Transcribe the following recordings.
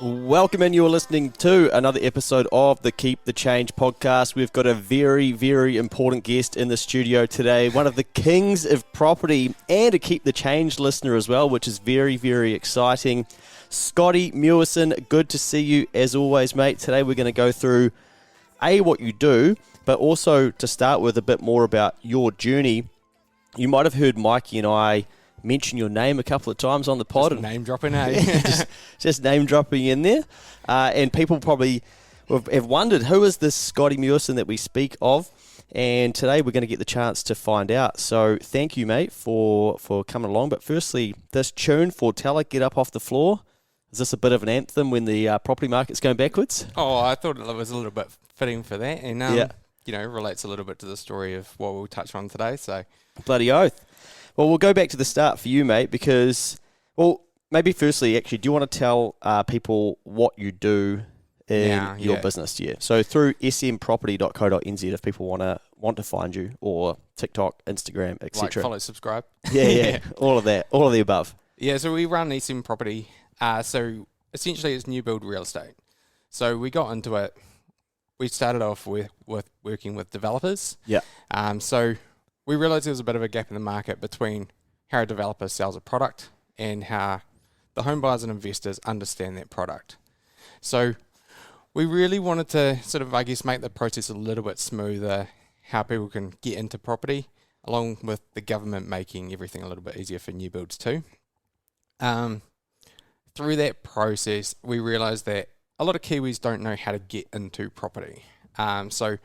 Welcome in. You're listening to another episode of the Keep the Change podcast. We've got a very, very important guest in the studio today, one of the kings of property and a Keep the Change listener as well, which is very, very exciting. Scotty Muirson, good to see you as always, mate. Today we're going to go through, what you do, but also to start with a bit more about your journey. You might have heard Mikey and I mention your name a couple of times on the pod. Just name dropping, eh? just name dropping in there. And people probably have wondered, who is this Scotty Muirson that we speak of? And today we're going to get the chance to find out. So thank you, mate, for coming along. But firstly, this tune for Teller, Get Up Off the Floor. Is this a bit of an anthem when the property market's going backwards? Oh, I thought it was a little bit fitting for that. And, relates a little bit to the story of what we'll touch on today. So, bloody oath. Well, we'll go back to the start for you, mate, because, maybe firstly, actually, do you want to tell people what you do in your business? Yeah. So through smproperty.co.nz if people want to find you, or TikTok, Instagram, etc. Like, follow, subscribe. Yeah, all of that, all of the above. Yeah, so we run SM Property. So essentially it's new build real estate. So we got into it. We started off with working with developers. Yeah. So we realised there was a bit of a gap in the market between how a developer sells a product and how the home buyers and investors understand that product. So we really wanted to sort of, make the process a little bit smoother, how people can get into property, along with the government making everything a little bit easier for new builds too. Through that process, we realised that a lot of Kiwis don't know how to get into property. So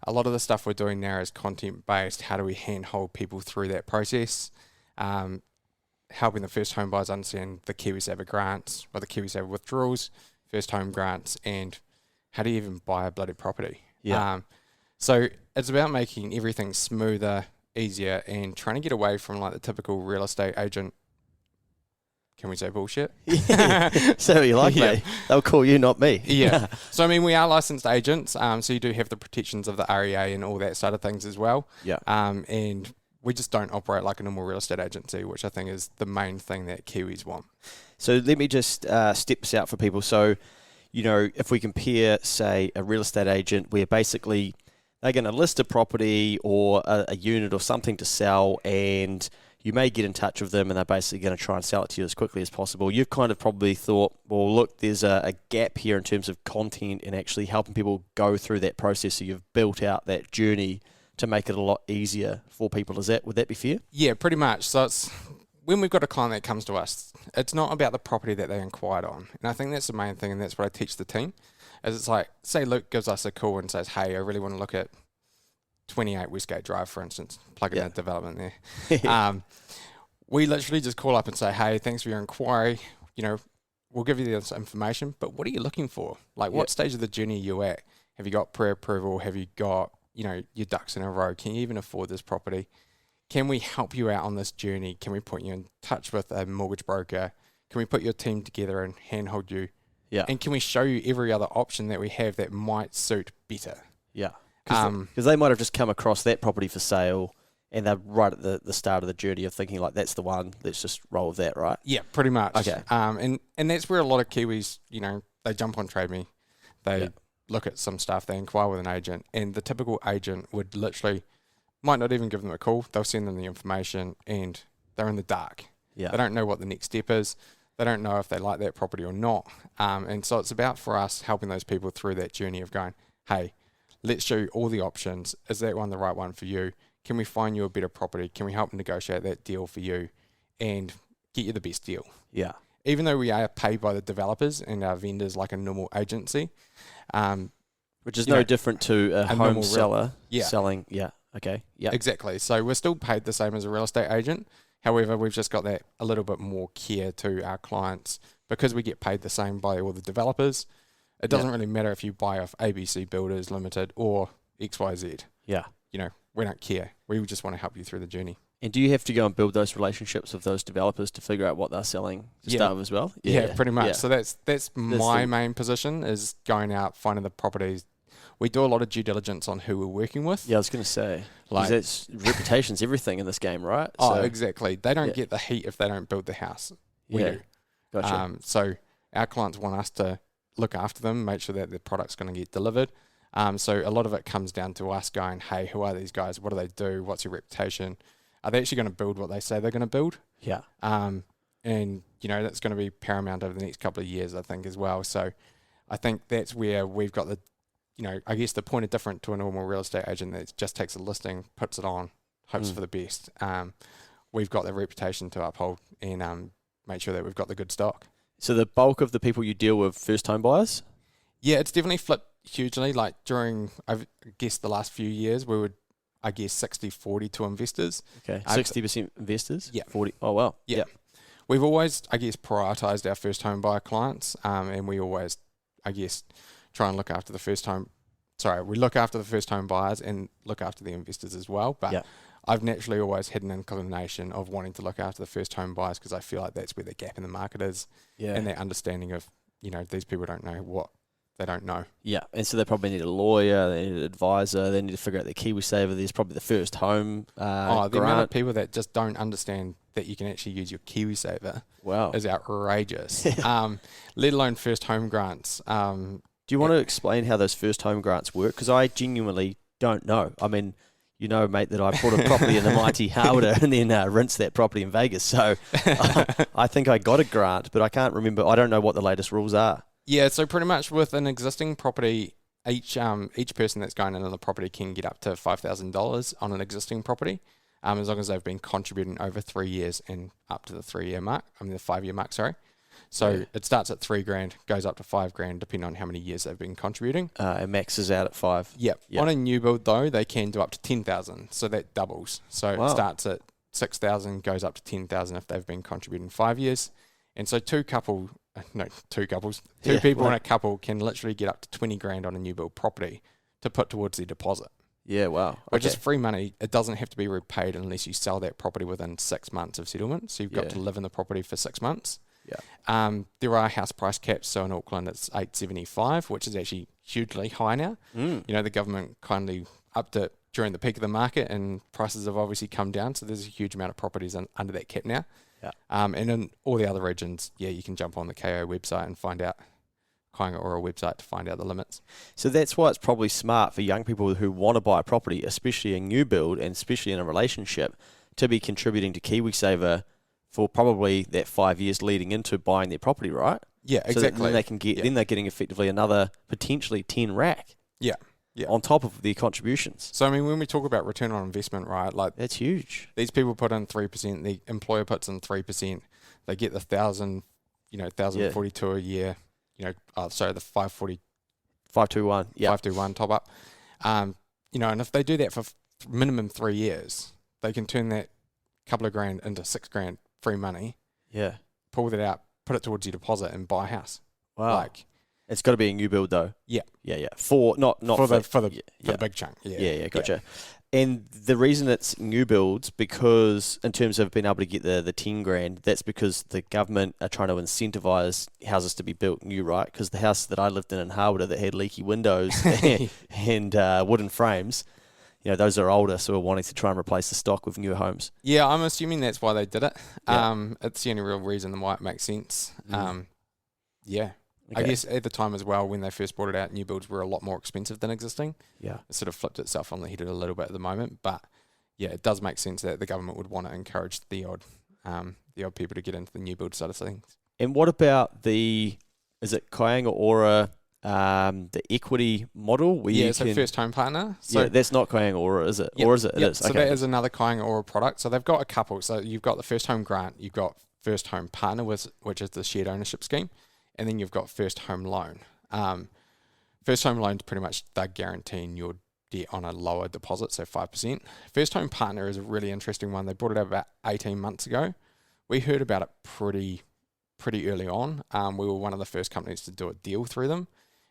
a lot of the stuff we're doing now is content-based. How do we handhold people through that process? Helping the first home buyers understand the KiwiSaver grants, or the KiwiSaver withdrawals, first home grants, and how do you even buy a bloody property? Yeah. So it's about making everything smoother, easier, and trying to get away from like the typical real estate agent. Can we say bullshit? Yeah. So you like me? They'll call you, not me. Yeah. So, we are licensed agents, so you do have the protections of the REA and all that side of things as well. Yeah. And we just don't operate like a normal real estate agency, which I think is the main thing that Kiwis want. So let me just step this out for people. So, if we compare, say, a real estate agent where basically they're going to list a property or a unit or something to sell, and you may get in touch with them and they're basically going to try and sell it to you as quickly as possible. You've kind of probably thought, well, look, there's a gap here in terms of content and actually helping people go through that process. So you've built out that journey to make it a lot easier for people. Would that be fair? Yeah, pretty much. So it's when we've got a client that comes to us, it's not about the property that they inquired on. And I think that's the main thing, and that's what I teach the team. Is it's like, say Luke gives us a call and says, hey, I really want to look at 28 Westgate Drive, for instance, plug in a development there. We literally just call up and say, hey, thanks for your inquiry. We'll give you this information, but what are you looking for? Like, what stage of the journey are you at? Have you got pre-approval? Have you got, your ducks in a row? Can you even afford this property? Can we help you out on this journey? Can we put you in touch with a mortgage broker? Can we put your team together and handhold you? Yeah. And can we show you every other option that we have that might suit better? Yeah. Because they might have just come across that property for sale and they're right at the start of the journey of thinking like, that's the one, let's just roll with that, right? Yeah, pretty much. Okay. And that's where a lot of Kiwis, they jump on Trade Me, they look at some stuff, they inquire with an agent, and the typical agent would might not even give them a call. They'll send them the information and they're in the dark. Yeah. They don't know what the next step is. They don't know if they like that property or not. And so it's about for us helping those people through that journey of going, hey, let's show you all the options. Is that one the right one for you? Can we find you a better property? Can we help negotiate that deal for you and get you the best deal? Yeah. Even though we are paid by the developers and our vendors like a normal agency. Which is no different to a home seller selling. Yeah. Okay. Yeah. Exactly. So we're still paid the same as a real estate agent. However, we've just got that a little bit more care to our clients because we get paid the same by all the developers. It doesn't really matter if you buy off ABC Builders Limited or XYZ. Yeah. We don't care. We just want to help you through the journey. And do you have to go and build those relationships with those developers to figure out what they're selling to start with as well? Yeah, pretty much. Yeah. So that's my main position is going out, finding the properties. We do a lot of due diligence on who we're working with. Yeah, I was going to say. Like, reputation's everything in this game, right? Oh, exactly. They don't get the heat if they don't build the house. We do. Gotcha. So Our clients want us to look after them, make sure that their product's going to get delivered. So a lot of it comes down to us going, hey, who are these guys? What do they do? What's your reputation? Are they actually going to build what they say they're going to build? Yeah. And, that's going to be paramount over the next couple of years, I think, as well. So I think that's where we've got the, I guess the point of difference to a normal real estate agent that just takes a listing, puts it on, hopes for the best. We've got the reputation to uphold and make sure that we've got the good stock. So the bulk of the people you deal with, first home buyers? Yeah, it's definitely flipped hugely. Like during, I guess, the last few years, we would, 60-40 to investors. Okay, 60% investors? Yeah. 40. Oh, wow. Yeah. We've always, prioritised our first home buyer clients, and we always, try and look after the first home. Sorry, we look after the first home buyers and look after the investors as well. But I've naturally always had an inclination of wanting to look after the first home buyers because I feel like that's where the gap in the market is, and that understanding of, these people don't know what they don't know. Yeah, and so they probably need a lawyer, they need an advisor, they need to figure out their KiwiSaver. There's probably the first home the amount of people that just don't understand that you can actually use your KiwiSaver is outrageous. Let alone first home grants. Do you want to explain how those first home grants work? Because I genuinely don't know. I mean, mate, that I bought a property in the mighty Howder and then rinsed that property in Vegas. So I think I got a grant, but I can't remember. I don't know what the latest rules are. Yeah, so pretty much with an existing property, each person that's going into the property can get up to $5,000 on an existing property, as long as they've been contributing over 3 years and up to the 3-year mark. the 5-year mark, sorry. So it starts at $3,000, goes up to $5,000, depending on how many years they've been contributing. And maxes out at 5. Yep. On a new build though, they can do up to 10,000, so that doubles. So it starts at 6,000, goes up to 10,000 if they've been contributing 5 years, and so two people in a couple can literally get up to $20,000 on a new build property to put towards their deposit. Yeah, wow. Which is free money. It doesn't have to be repaid unless you sell that property within 6 months of settlement. So you've got to live in the property for 6 months. Yeah. There are house price caps. So in Auckland, it's $875, which is actually hugely high now. The government kindly upped it during the peak of the market, and prices have obviously come down. So there's a huge amount of properties under that cap now. Yeah. And in all the other regions, you can jump on the KO website and find out, Kaingaora website, to find out the limits. So that's why it's probably smart for young people who want to buy a property, especially a new build and especially in a relationship, to be contributing to KiwiSaver for probably that 5 years leading into buying their property, right? Yeah, exactly. So then they can get, then they're getting effectively another potentially 10 rack. Yeah. On top of their contributions. So, when we talk about return on investment, right, like that's huge. These people put in 3%, the employer puts in 3%, they get the 1,042 a year, the 540. 521, yeah. 521 top up. And if they do that for minimum 3 years, they can turn that couple of grand into $6,000 free money. Yeah. Pull that out, put it towards your deposit and buy a house. Wow. It's got to be a new build though. Yeah. Yeah. For the big chunk. Yeah, gotcha. Yeah. And the reason it's new builds, because in terms of being able to get the 10 grand, that's because the government are trying to incentivise houses to be built new, right? Because the house that I lived in Harwood that had leaky windows and wooden frames, those are older, so we're wanting to try and replace the stock with newer homes. Yeah, I'm assuming that's why they did it. Yeah. It's the only real reason why it makes sense. Yeah. Okay. I guess at the time as well, when they first brought it out, new builds were a lot more expensive than existing. Yeah. It sort of flipped itself on the head a little bit at the moment. But yeah, it does make sense that the government would want to encourage the odd people to get into the new build side of things. And what about is it Kaingaora, the equity model? Where so first home partner. So that's not Kaingaora, is it? Yep, or is it? Yep. It is. So okay. that is another Kaingaora product. So they've got a couple. So you've got the first home grant, you've got first home partner, which is the shared ownership scheme. And then you've got first home loan. First home loan is pretty much they're guaranteeing your debt on a lower deposit, so 5%. First home partner is a really interesting one. They brought it out about 18 months ago. We heard about it pretty early on. We were one of the first companies to do a deal through them.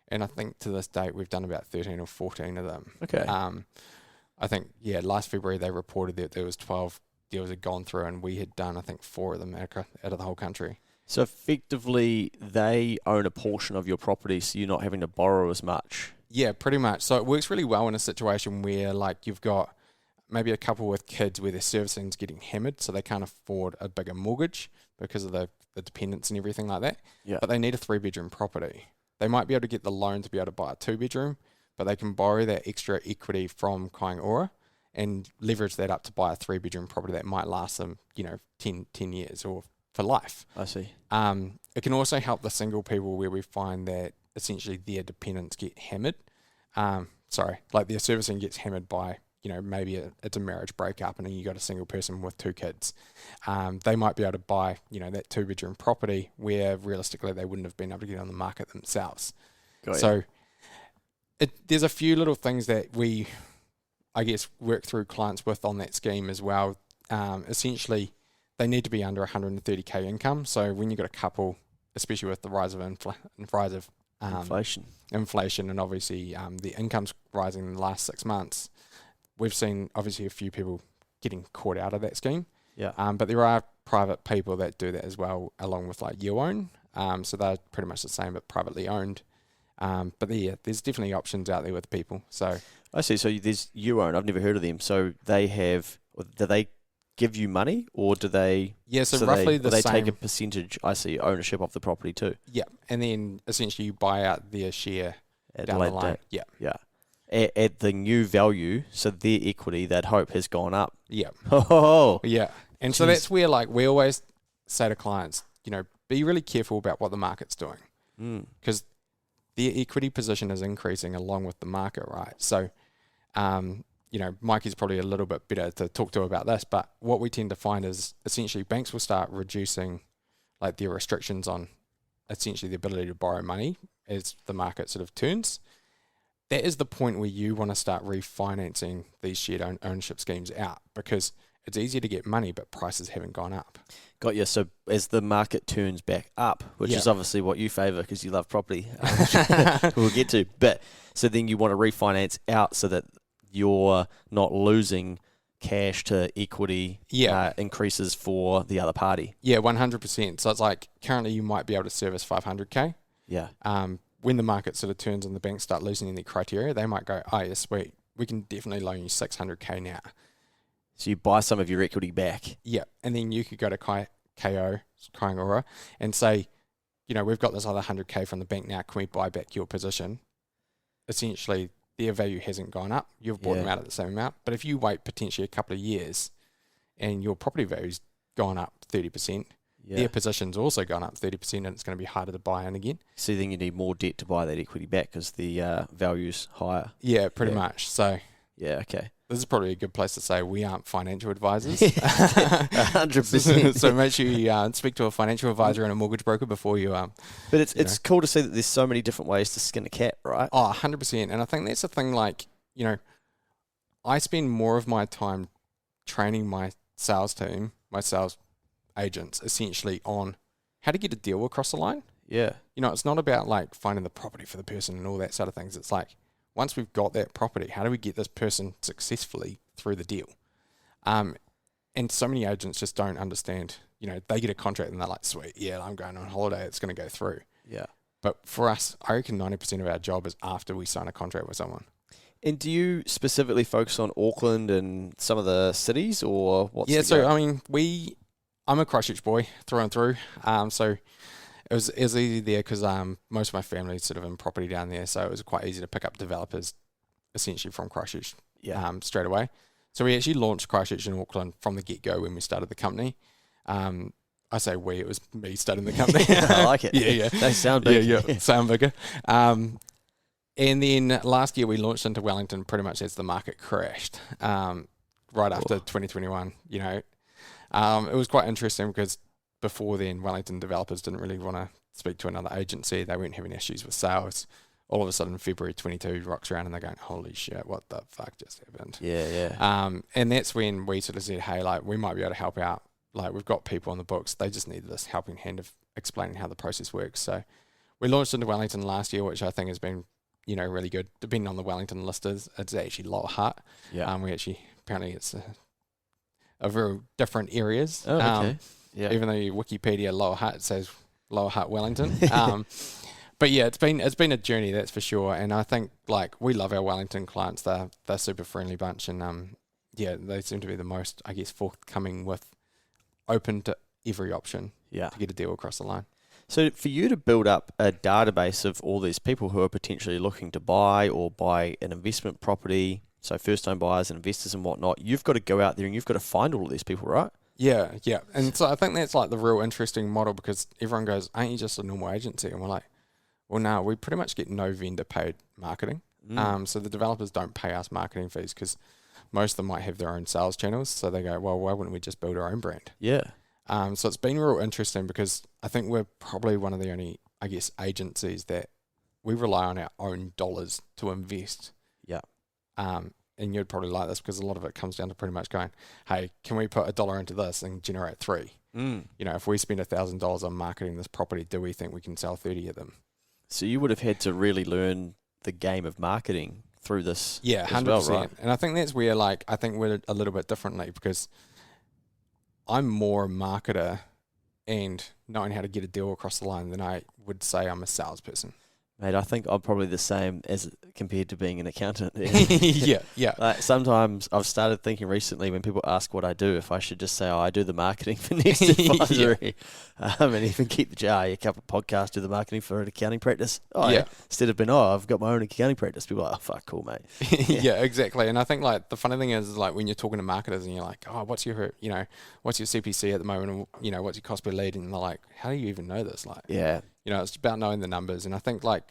And I think to this date, we've done about 13 or 14 of them. Okay. I think, last February they reported that there was 12 deals had gone through, and we had done, I think, 4 of them out of the whole country. So effectively, they own a portion of your property, so you're not having to borrow as much. Yeah, pretty much. So it works really well in a situation where, like, you've got maybe a couple with kids where their servicing's getting hammered, so they can't afford a bigger mortgage because of the the dependents and everything like that. Yeah. But they need a 3-bedroom property. They might be able to get the loan to be able to buy a 2-bedroom, but they can borrow that extra equity from Kaingaora and leverage that up to buy a 3-bedroom property that might last them, 10 years or for life. I see. It can also help the single people where we find that essentially their dependents get hammered. Like their servicing gets hammered by, maybe it's a marriage breakup and then you got a single person with 2 kids. They might be able to buy, that 2-bedroom property where realistically they wouldn't have been able to get on the market themselves. So there's a few little things that we, I guess, work through clients with on that scheme as well. Essentially, they need to be under 130k income. So when you've got a couple, especially with the rise of inflation, and obviously the income's rising in the last 6 months, we've seen obviously a few people getting caught out of that scheme. Yeah. But there are private people that do that as well, along with like you own. So they're pretty much the same, but privately owned. But yeah, there's definitely options out there with people. So I see. So there's you own. I've never heard of them. So they have. Do they give you money, or do they? Yeah. So roughly they same. take a percentage. I see, ownership of the property too. Yeah, and then essentially you buy out their share At down the the later line. date. Yeah. Yeah. At the new value, so their equity, that hope has gone up. Yeah. Oh. Yeah. And so that's where like we always say to clients, be really careful about what the market's doing, because their equity position is increasing along with the market, right? So, Mikey's probably a little bit better to talk to about this, but what we tend to find is essentially banks will start reducing like their restrictions on essentially the ability to borrow money as the market sort of turns. That is the point where you want to start refinancing these shared ownership schemes out, because it's easier to get money, but prices haven't gone up. Got you. So as the market turns back up, which is obviously what you favour because you love property, we'll get to. But so then you want to refinance out so that you're not losing cash to equity increases for the other party. Yeah, 100%. So it's like currently you might be able to service 500k. Yeah. When the market sort of turns and the banks start loosening their criteria, they might go, oh, yeah, sweet, we can definitely loan you 600k now. So you buy some of your equity back. Yeah, and then you could go to Kaingaora, and say, we've got this other 100k from the bank now, can we buy back your position? Essentially, their value hasn't gone up. You've bought them out at the same amount. But if you wait potentially a couple of years and your property value's gone up 30%, their position's also gone up 30%, and it's going to be harder to buy in again. So then you need more debt to buy that equity back because the value's higher. Yeah, pretty much. So yeah, okay. This is probably a good place to say we aren't financial advisors. 100%. So make sure you speak to a financial advisor and a mortgage broker before you. But it's cool to see that there's so many different ways to skin a cat, right? Oh, 100%. And I think that's the thing. Like, I spend more of my time training my sales team, my sales agents, essentially on how to get a deal across the line. Yeah. It's not about like finding the property for the person and all that sort of things. It's like, once we've got that property, how do we get this person successfully through the deal? And so many agents just don't understand. They get a contract and they're like, sweet, yeah, I'm going on holiday, it's going to go through. Yeah. But for us, I reckon 90% of our job is after we sign a contract with someone. And do you specifically focus on Auckland and some of the cities, or what's I'm a Christchurch boy through and through. So it was easy there because most of my family's sort of in property down there, so it was quite easy to pick up developers essentially from Christchurch straight away. So we actually launched Christchurch in Auckland from the get-go when we started the company. I say we, it was me starting the company. I like it. Yeah. They sound big. Yeah, sound bigger. And then last year we launched into Wellington pretty much as the market crashed right after 2021. It was quite interesting because before then, Wellington developers didn't really want to speak to another agency. They weren't having issues with sales. All of a sudden, February 22 rocks around and they're going, holy shit, what the fuck just happened? Yeah. And that's when we sort of said, hey, like, we might be able to help out. Like, we've got people on the books. They just need this helping hand of explaining how the process works. So we launched into Wellington last year, which I think has been, really good. Depending on the Wellington listers, it's actually Lower Hutt. Yeah. Apparently it's a very different areas. Oh, okay. Yeah. Even though your Wikipedia Lower Hutt says Lower Hutt Wellington. But yeah, it's been a journey, that's for sure. And I think like we love our Wellington clients. They're super friendly bunch, and they seem to be the most, I guess, forthcoming with open to every option Yeah. to get a deal across the line. So for you to build up a database of all these people who are potentially looking to buy or buy an investment property, so first-time buyers and investors and whatnot, you've got to go out there and you've got to find all of these people, right? Yeah, yeah. And so I think that's like the real interesting model, because everyone goes, aren't you just a normal agency? And we're like, well, no, we pretty much get no vendor paid marketing. So the developers don't pay us marketing fees, because most of them might have their own sales channels. So they go, well, why wouldn't we just build our own brand? Yeah. So it's been real interesting, because I think we're probably one of the only, I guess, agencies that we rely on our own dollars to invest. Yeah. And you'd probably like this, because a lot of it comes down to pretty much going, hey, can we put $1 into this and generate 3? You know, if we spend $1,000 on marketing this property, do we think we can sell 30 of them? So you would have had to really learn the game of marketing through this. Yeah, 100%. Well, right? And I think that's where, like, I think we're a little bit differently, because I'm more a marketer and knowing how to get a deal across the line than I would say I'm a salesperson. Mate, I think I'm probably the same as compared to being an accountant. Yeah. Like sometimes I've started thinking recently, when people ask what I do, if I should just say, I do the marketing for Next Advisory, and even keep the jar, a couple of podcasts, do the marketing for an accounting practice. Instead of being, I've got my own accounting practice. People are like, oh, fuck, cool, mate. Yeah, exactly. And I think, like, the funny thing is, like, when you're talking to marketers and you're like, oh, what's your CPC at the moment? And, what's your cost per lead? And they're like, how do you even know this? Like, it's about knowing the numbers. And I think, like,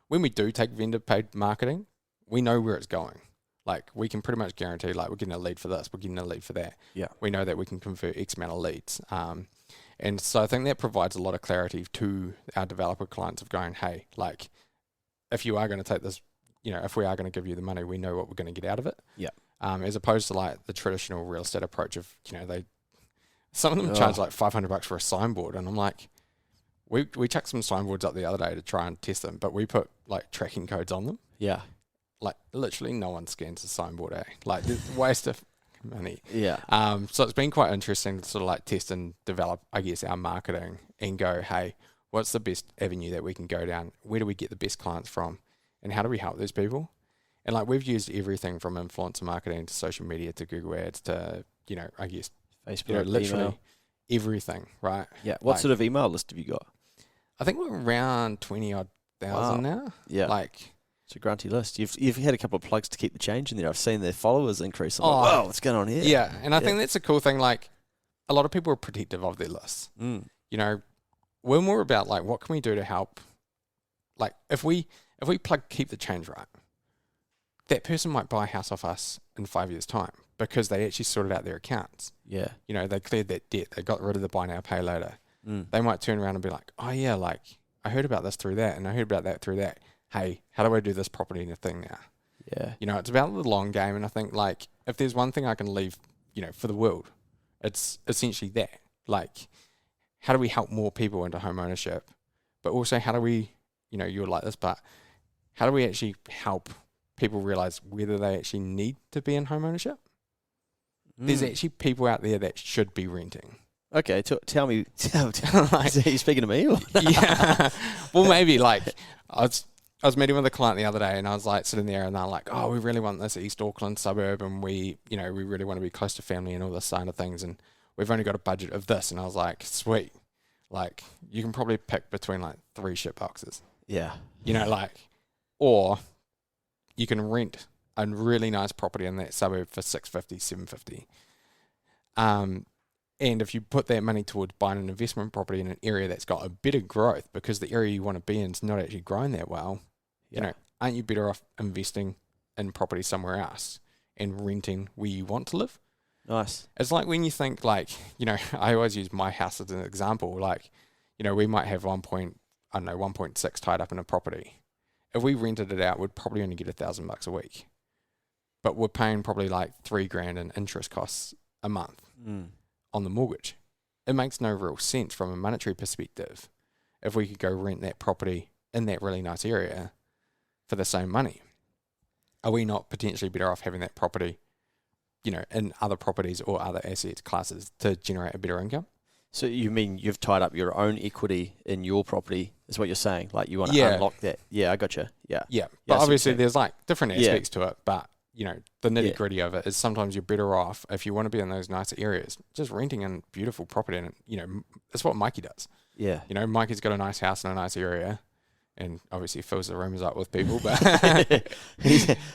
when we do take vendor paid marketing, we know where it's going. Like, we can pretty much guarantee, like, we're getting a lead for this, we're getting a lead for that. Yeah. We know that we can convert X amount of leads. And so I think that provides a lot of clarity to our developer clients of going, hey, like, if you are going to take this, if we are going to give you the money, we know what we're going to get out of it. Yeah. As opposed to, like, the traditional real estate approach of, some of them charge like $500 for a signboard. And I'm like, we chucked some signboards up the other day to try and test them, but we put, like, tracking codes on them. Yeah. Like, literally no one scans a signboard, eh? Like, it's a waste of money. Yeah. So it's been quite interesting to sort of, like, test and develop, I guess, our marketing and go, hey, what's the best avenue that we can go down? Where do we get the best clients from? And how do we help those people? And, like, we've used everything from influencer marketing to social media to Google Ads to, I guess, Facebook, literally email. Everything, right? Yeah. What sort of email list have you got? I think we're around 20,000 now. Yeah. Like, it's a grunty list. You've had a couple of plugs to keep the change in there. I've seen their followers increase. I'm like, whoa, what's going on here? Yeah, and I think that's a cool thing. Like, a lot of people are protective of their lists. We're more about, like, what can we do to help? Like, if we keep the change right, that person might buy a house off us in 5 years' time because they actually sorted out their accounts. Yeah. They cleared that debt. They got rid of the buy now, pay later. They might turn around and be like, oh, yeah, like, I heard about this through that, and I heard about that through that. Hey, how do I do this property in a thing now? Yeah. It's about the long game, and I think, like, if there's one thing I can leave, for the world, it's essentially that. Like, how do we help more people into home ownership? But also, how do we, you're like this, but how do we actually help people realize whether they actually need to be in home ownership? There's actually people out there that should be renting. Okay, tell me. Are you speaking to me? Or? Yeah. Well, maybe, like, I was meeting with a client the other day, and I was, like, sitting there, and they're like, oh, we really want this East Auckland suburb, and we really want to be close to family and all this side of things, and we've only got a budget of this. And I was like, sweet. Like, you can probably pick between, like, 3 shit boxes. Yeah. Or you can rent a really nice property in that suburb for $650, $750. And if you put that money towards buying an investment property in an area that's got a better growth, because the area you want to be in is not actually growing that well, aren't you better off investing in property somewhere else and renting where you want to live? Nice. It's like when you think, like, I always use my house as an example. Like, we might have 1.6 tied up in a property. If we rented it out, we'd probably only get $1,000 a week, but we're paying probably like $3,000 in interest costs a month on the mortgage. It makes no real sense from a monetary perspective if we could go rent that property in that really nice area for the same money. Are we not potentially better off having that property, in other properties or other asset classes to generate a better income? So you mean you've tied up your own equity in your property, is what you're saying? Like, you want to unlock that? Yeah, I gotcha. Yeah. Yeah. But obviously there's, like, different aspects to it, but the nitty gritty of it is sometimes you're better off if you want to be in those nicer areas, just renting in beautiful property. And, that's what Mikey does. Yeah. Mikey's got a nice house in a nice area and obviously fills the rooms up with people, but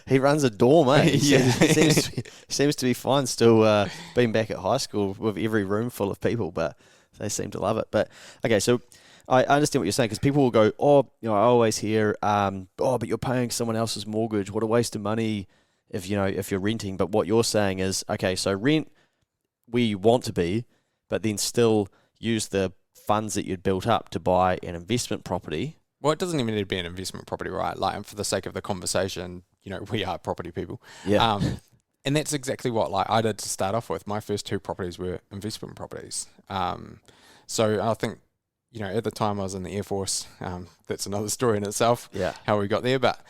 he runs a dorm, eh? Yeah. He seems to be fine still being back at high school with every room full of people, but they seem to love it. But, okay, so I understand what you're saying, because people will go, I always hear, but you're paying someone else's mortgage. What a waste of money if you're renting. But what you're saying is, okay, so rent where you want to be, but then still use the funds that you'd built up to buy an investment property. Well, it doesn't even need to be an investment property, right? Like, for the sake of the conversation, we are property people. Yeah. And that's exactly what I did to start off with. My first 2 properties were investment properties. So I think, at the time I was in the Air Force. That's another story in itself. Yeah. How we got there, but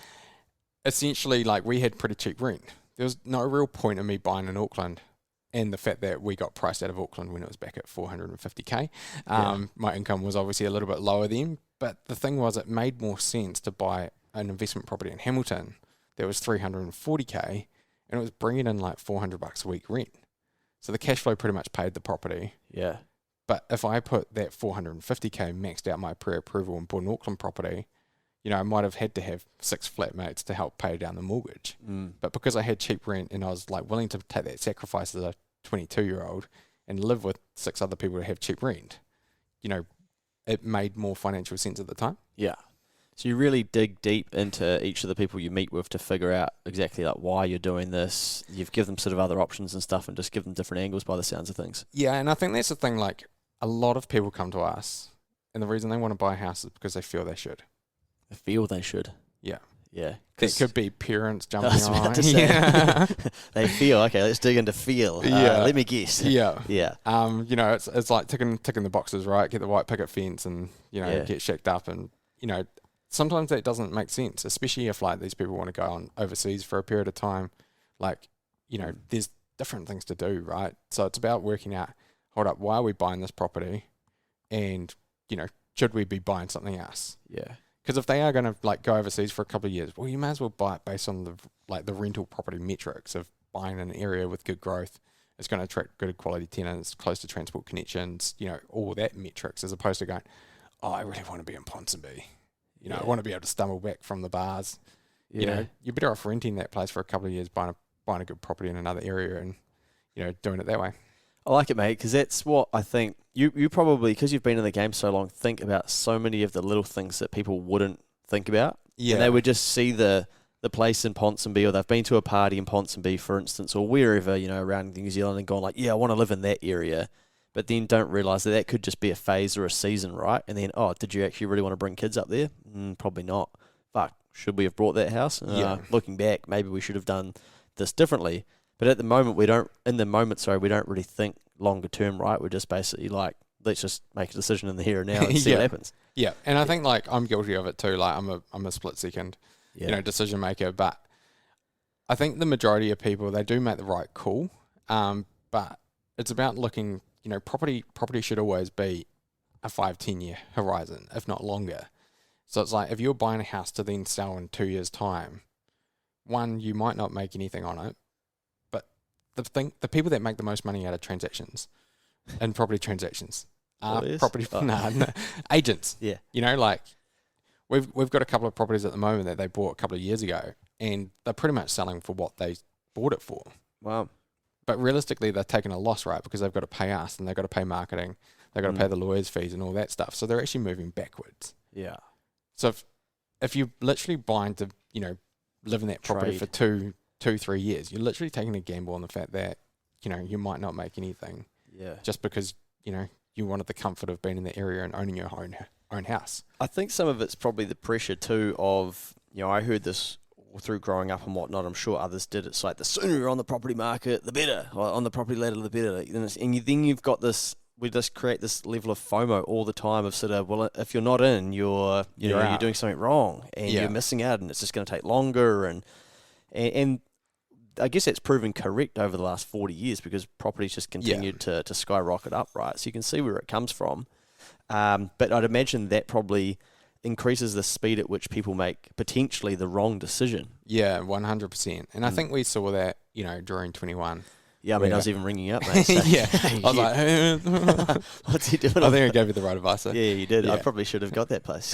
essentially, we had pretty cheap rent. There was no real point in me buying in Auckland, and the fact that we got priced out of Auckland when it was back at 450k. My income was obviously a little bit lower then, but the thing was, it made more sense to buy an investment property in Hamilton that was 340k, and it was bringing in $400 a week rent. So the cash flow pretty much paid the property. Yeah. But if I put that 450k maxed out my pre-approval and bought an Auckland property, I might have had to have 6 flatmates to help pay down the mortgage. But because I had cheap rent and I was willing to take that sacrifice as a 22-year-old and live with 6 other people to have cheap rent, it made more financial sense at the time. Yeah. So you really dig deep into each of the people you meet with to figure out exactly why you're doing this. You've given them sort of other options and stuff, and just give them different angles by the sounds of things. Yeah, and I think that's the thing. A lot of people come to us, and the reason they want to buy a house is because they feel they should. They feel they should. Yeah. Yeah. It could be parents jumping I was about on. to say. Yeah. They feel. Okay, let's dig into feel. Let me guess. Yeah. Yeah. It's like ticking the boxes, right? Get the white picket fence and, get shacked up. And, sometimes that doesn't make sense, especially if these people want to go on overseas for a period of time. There's different things to do, right? So it's about working out, hold up, why are we buying this property? And, should we be buying something else? Yeah. Because if they are going to go overseas for a couple of years, well, you may as well buy it based on the rental property metrics of buying in an area with good growth. It's going to attract good quality tenants, close to transport connections, all that metrics, as opposed to going, I really want to be in Ponsonby. I want to be able to stumble back from the bars. Yeah. You're better off renting that place for a couple of years, buying a good property in another area and, doing it that way. I like it, mate, because that's what I think you probably, because you've been in the game so long, think about so many of the little things that people wouldn't think about. Yeah. And they would just see the place in Ponsonby, or they've been to a party in Ponsonby, for instance, or wherever, around New Zealand, and gone I want to live in that area, but then don't realise that could just be a phase or a season, right? And then, did you actually really want to bring kids up there? Probably not. Fuck, should we have brought that house? Looking back, maybe we should have done this differently. But at the moment, we don't really think longer term, right? We're just basically let's just make a decision in the here and now and see what happens. Yeah, and I think I'm guilty of it too. I'm a split second, decision maker. But I think the majority of people, they do make the right call. But it's about looking. Property should always be a 5-10 year horizon, if not longer. So it's if you're buying a house to then sell in 2 years' time, one, you might not make anything on it. The people that make the most money out of transactions and property transactions are agents. Yeah. We've got a couple of properties at the moment that they bought a couple of years ago, and they're pretty much selling for what they bought it for. Wow. But realistically, they're taking a loss, right? Because they've got to pay us, and they've got to pay marketing, they've got to pay the lawyers' fees and all that stuff. So they're actually moving backwards. Yeah. So if you're literally buying to, live in that property for 2-3 years, you're literally taking a gamble on the fact that, you might not make anything. Yeah. Just because, you wanted the comfort of being in the area and owning your own house. I think some of it's probably the pressure too of, I heard this through growing up and whatnot. I'm sure others did. It's the sooner you're on the property market, the better. Or on the property ladder, the better. And then you've got this, we just create this level of FOMO all the time of sort of, well, if you're not in, you're doing something wrong and you're missing out, and it's just going to take longer. And I guess that's proven correct over the last 40 years because property's just continued to skyrocket up, right? So you can see where it comes from. But I'd imagine that probably increases the speed at which people make potentially the wrong decision. Yeah, 100%. And I think we saw that, during 21. Yeah, I mean, I was even ringing you up, mate. So. Yeah. I was like, hey. What's he doing? I think I gave you the right advice. Yeah, you did. Yeah. I probably should have got that place.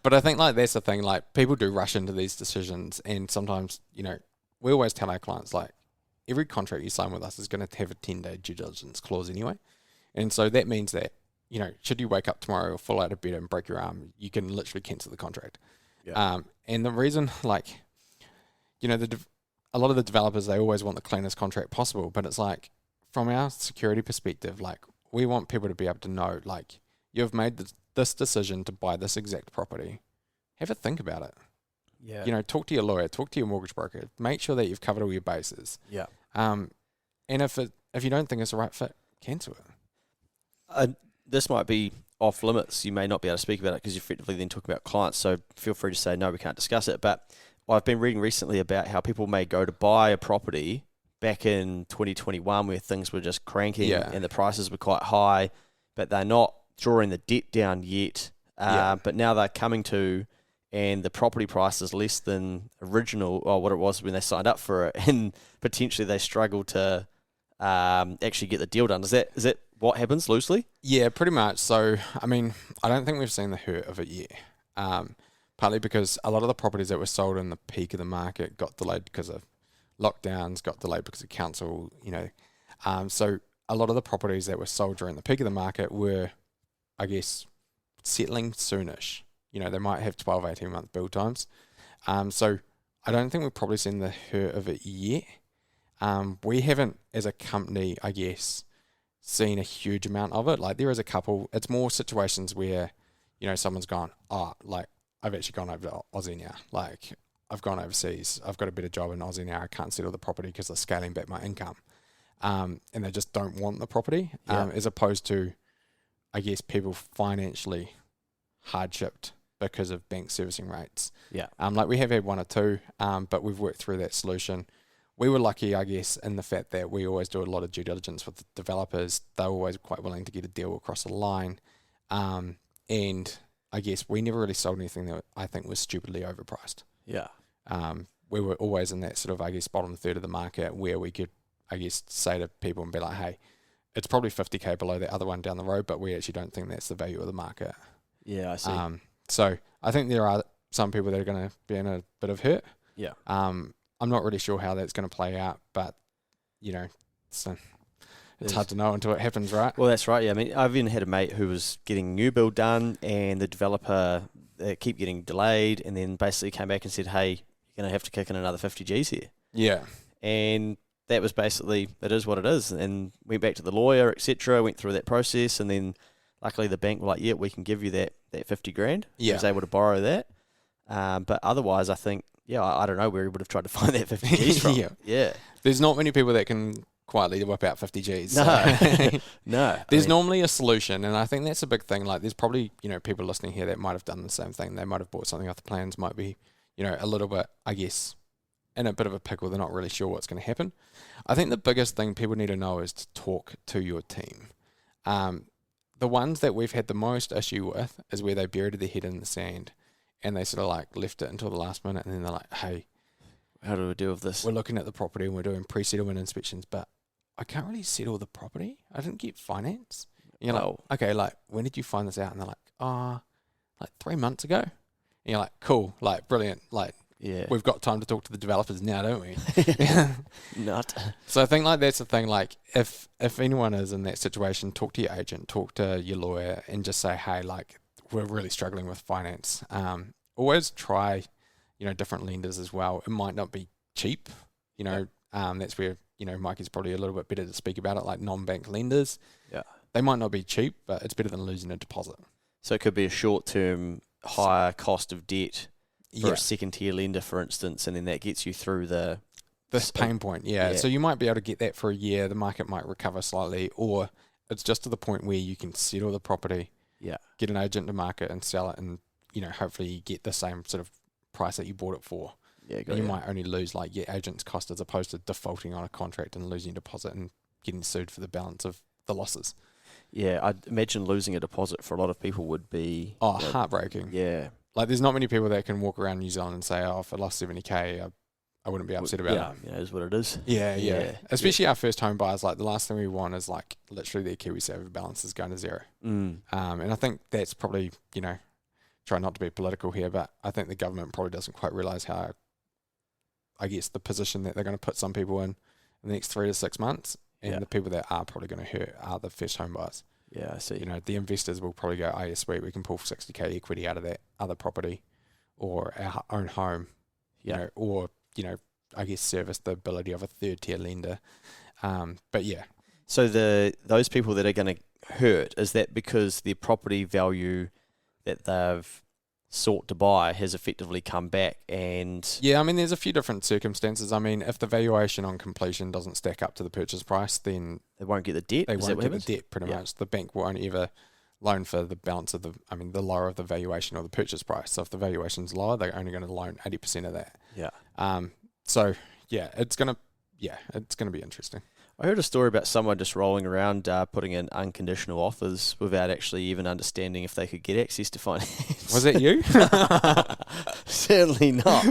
But I think like that's the thing, like people do rush into these decisions, and sometimes, we always tell our clients like every contract you sign with us is going to have a 10-day due diligence clause anyway. And so that means that, should you wake up tomorrow or fall out of bed and break your arm, you can literally cancel the contract. Yeah. And the reason, like, a lot of the developers, they always want the cleanest contract possible, but it's like, from our security perspective, like, we want people to be able to know, like, you've made this decision to buy this exact property. Have a think about it. Yeah. Talk to your lawyer, talk to your mortgage broker, make sure that you've covered all your bases. Yeah. And if you don't think it's the right fit, cancel it. This might be off limits. You may not be able to speak about it because you're effectively then talking about clients, so feel free to say, no, we can't discuss it. But I've been reading recently about how people may go to buy a property back in 2021 where things were just cranking and the prices were quite high, but they're not drawing the debt down yet. But now they're coming to, and the property price is less than original, or what it was when they signed up for it, and potentially they struggle to actually get the deal done. Is that what happens loosely? Yeah, pretty much. So, I mean, I don't think we've seen the hurt of it yet. Partly because a lot of the properties that were sold in the peak of the market got delayed because of lockdowns, got delayed because of council, So a lot of the properties that were sold during the peak of the market were, I guess, settling soonish. They might have 12, 18-month build times. So I don't think we've probably seen the hurt of it yet. We haven't, as a company, I guess, seen a huge amount of it. Like, there is a couple. It's more situations where, someone's gone, I've actually gone over to Aussie now. Like, I've gone overseas. I've got a better job in Aussie now. I can't settle the property because they're scaling back my income. And they just don't want the property, as opposed to, I guess, people financially hardshipped because of bank servicing rates. Yeah. Like, we have had one or two, but we've worked through that solution. We were lucky, I guess, in the fact that we always do a lot of due diligence with the developers. They're always quite willing to get a deal across the line. And I guess we never really sold anything that I think was stupidly overpriced. Yeah. We were always in that sort of, I guess, bottom third of the market where we could, I guess, say to people and be like, hey, it's probably 50K below the other one down the road, but we actually don't think that's the value of the market. Yeah, I see. So I think there are some people that are going to be in a bit of hurt. Yeah. I'm not really sure how that's going to play out, but, it's hard to know until it happens, right? Well, that's right. Yeah, I mean, I've even had a mate who was getting new build done, and the developer keep getting delayed, and then basically came back and said, "Hey, you're going to have to kick in another 50 Gs here." Yeah, and that was basically, it is what it is. And went back to the lawyer, etc. Went through that process, and then luckily the bank were like, "Yeah, we can give you that 50 grand." Yeah, I was able to borrow that. But otherwise, I think, I don't know where he would have tried to find that 50 Gs from. Yeah. There's not many people that can quietly whip out 50 Gs. No, So. no. There's normally a solution, and I think that's a big thing. Like, there's probably, people listening here that might have done the same thing. They might have bought something off the plans, might be, a little bit, I guess, in a bit of a pickle. They're not really sure what's going to happen. I think the biggest thing people need to know is to talk to your team. The ones that we've had the most issue with is where they buried their head in the sand and they sort of like left it until the last minute, and then they're like, hey, how do we deal with this? We're looking at the property and we're doing pre-settlement inspections, but I can't really settle the property. I didn't get finance. And you're like, okay, like, when did you find this out? And they're like, like 3 months ago. And you're like, cool, like, brilliant. Like, yeah, we've got time to talk to the developers now, don't we? Not. So I think, like, that's the thing. Like, if anyone is in that situation, talk to your agent, talk to your lawyer, and just say, hey, like, we're really struggling with finance. Always try, different lenders as well. It might not be cheap, that's where, Mikey's probably a little bit better to speak about it, like non-bank lenders. Yeah. They might not be cheap, but it's better than losing a deposit. So it could be a short-term higher cost of debt for a second-tier lender, for instance, and then that gets you through this pain point. Yeah. So you might be able to get that for a year. The market might recover slightly, or it's just to the point where you can settle the property, get an agent to market and sell it, and, hopefully you get the same sort of price that you bought it for. Yeah, and you might only lose like your agent's cost as opposed to defaulting on a contract and losing your deposit and getting sued for the balance of the losses. Yeah, I'd imagine losing a deposit for a lot of people would be... heartbreaking. Yeah. Like, there's not many people that can walk around New Zealand and say, oh, if I lost 70K, I wouldn't be upset about it. Yeah, it is what it is. Yeah. Especially our first home buyers, like, the last thing we want is, like, literally their KiwiSaver balance is going to zero. And I think that's probably, try not to be political here, but I think the government probably doesn't quite realise how, I guess, the position that they're going to put some people in the next 3 to 6 months. And the people that are probably going to hurt are the first home buyers. Yeah, I see. The investors will probably go, oh, yeah, sweet, we can pull 60K equity out of that other property or our own home, or, I guess service the ability of a third tier lender. But yeah. So those people that are going to hurt, is that because their property value that they've sought to buy has effectively come back and... Yeah, I mean, there's a few different circumstances. I mean, if the valuation on completion doesn't stack up to the purchase price, then... They won't get the debt? They won't get the debt, pretty much. The bank won't ever loan for the balance of the lower of the valuation or the purchase price. So if the valuation's lower, they're only going to loan 80% of that. Yeah. So, yeah, it's going to be interesting. I heard a story about someone just rolling around putting in unconditional offers without actually even understanding if they could get access to finance. Was that you? Certainly not.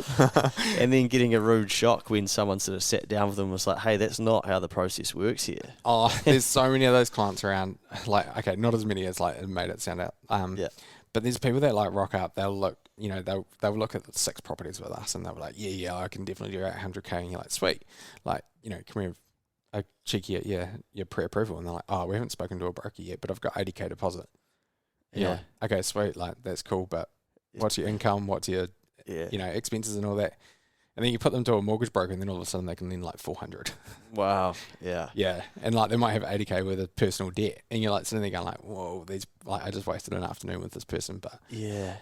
And then getting a rude shock when someone sort of sat down with them and was like, hey, that's not how the process works here. Oh, there's so many of those clients around. Like, okay, not as many as like it made it sound out. But there's people that like rock up. They'll look, they'll look at the 6 properties with us and they'll be like, yeah, I can definitely do 100K. And you're like, sweet. Like, can we have a cheeky your pre-approval? And they're like, oh, we haven't spoken to a broker yet, but I've got 80K deposit. Yeah. Like, okay, sweet. Like, that's cool. But what's your income? What's your, expenses and all that? And then you put them to a mortgage broker and then all of a sudden they can lend like 400. Wow. Yeah. Yeah. And like they might have 80K worth of personal debt. And you're like sitting there going like, whoa, I just wasted an afternoon with this person. But yeah.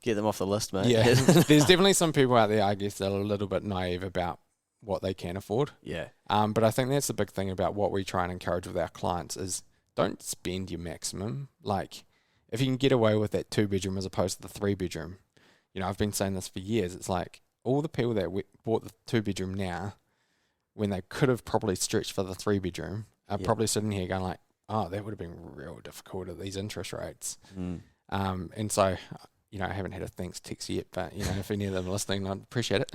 Get them off the list, mate. Yeah. There's definitely some people out there, I guess, that are a little bit naive about what they can afford. Yeah. But I think that's the big thing about what we try and encourage with our clients is don't spend your maximum. Like if you can get away with that 2-bedroom as opposed to the 3-bedroom, I've been saying this for years. It's like all the people that bought the 2-bedroom now, when they could have probably stretched for the 3-bedroom, are probably sitting here going like, oh, that would have been real difficult at these interest rates. And so, I haven't had a thanks text yet, but, if any of them are listening, I'd appreciate it.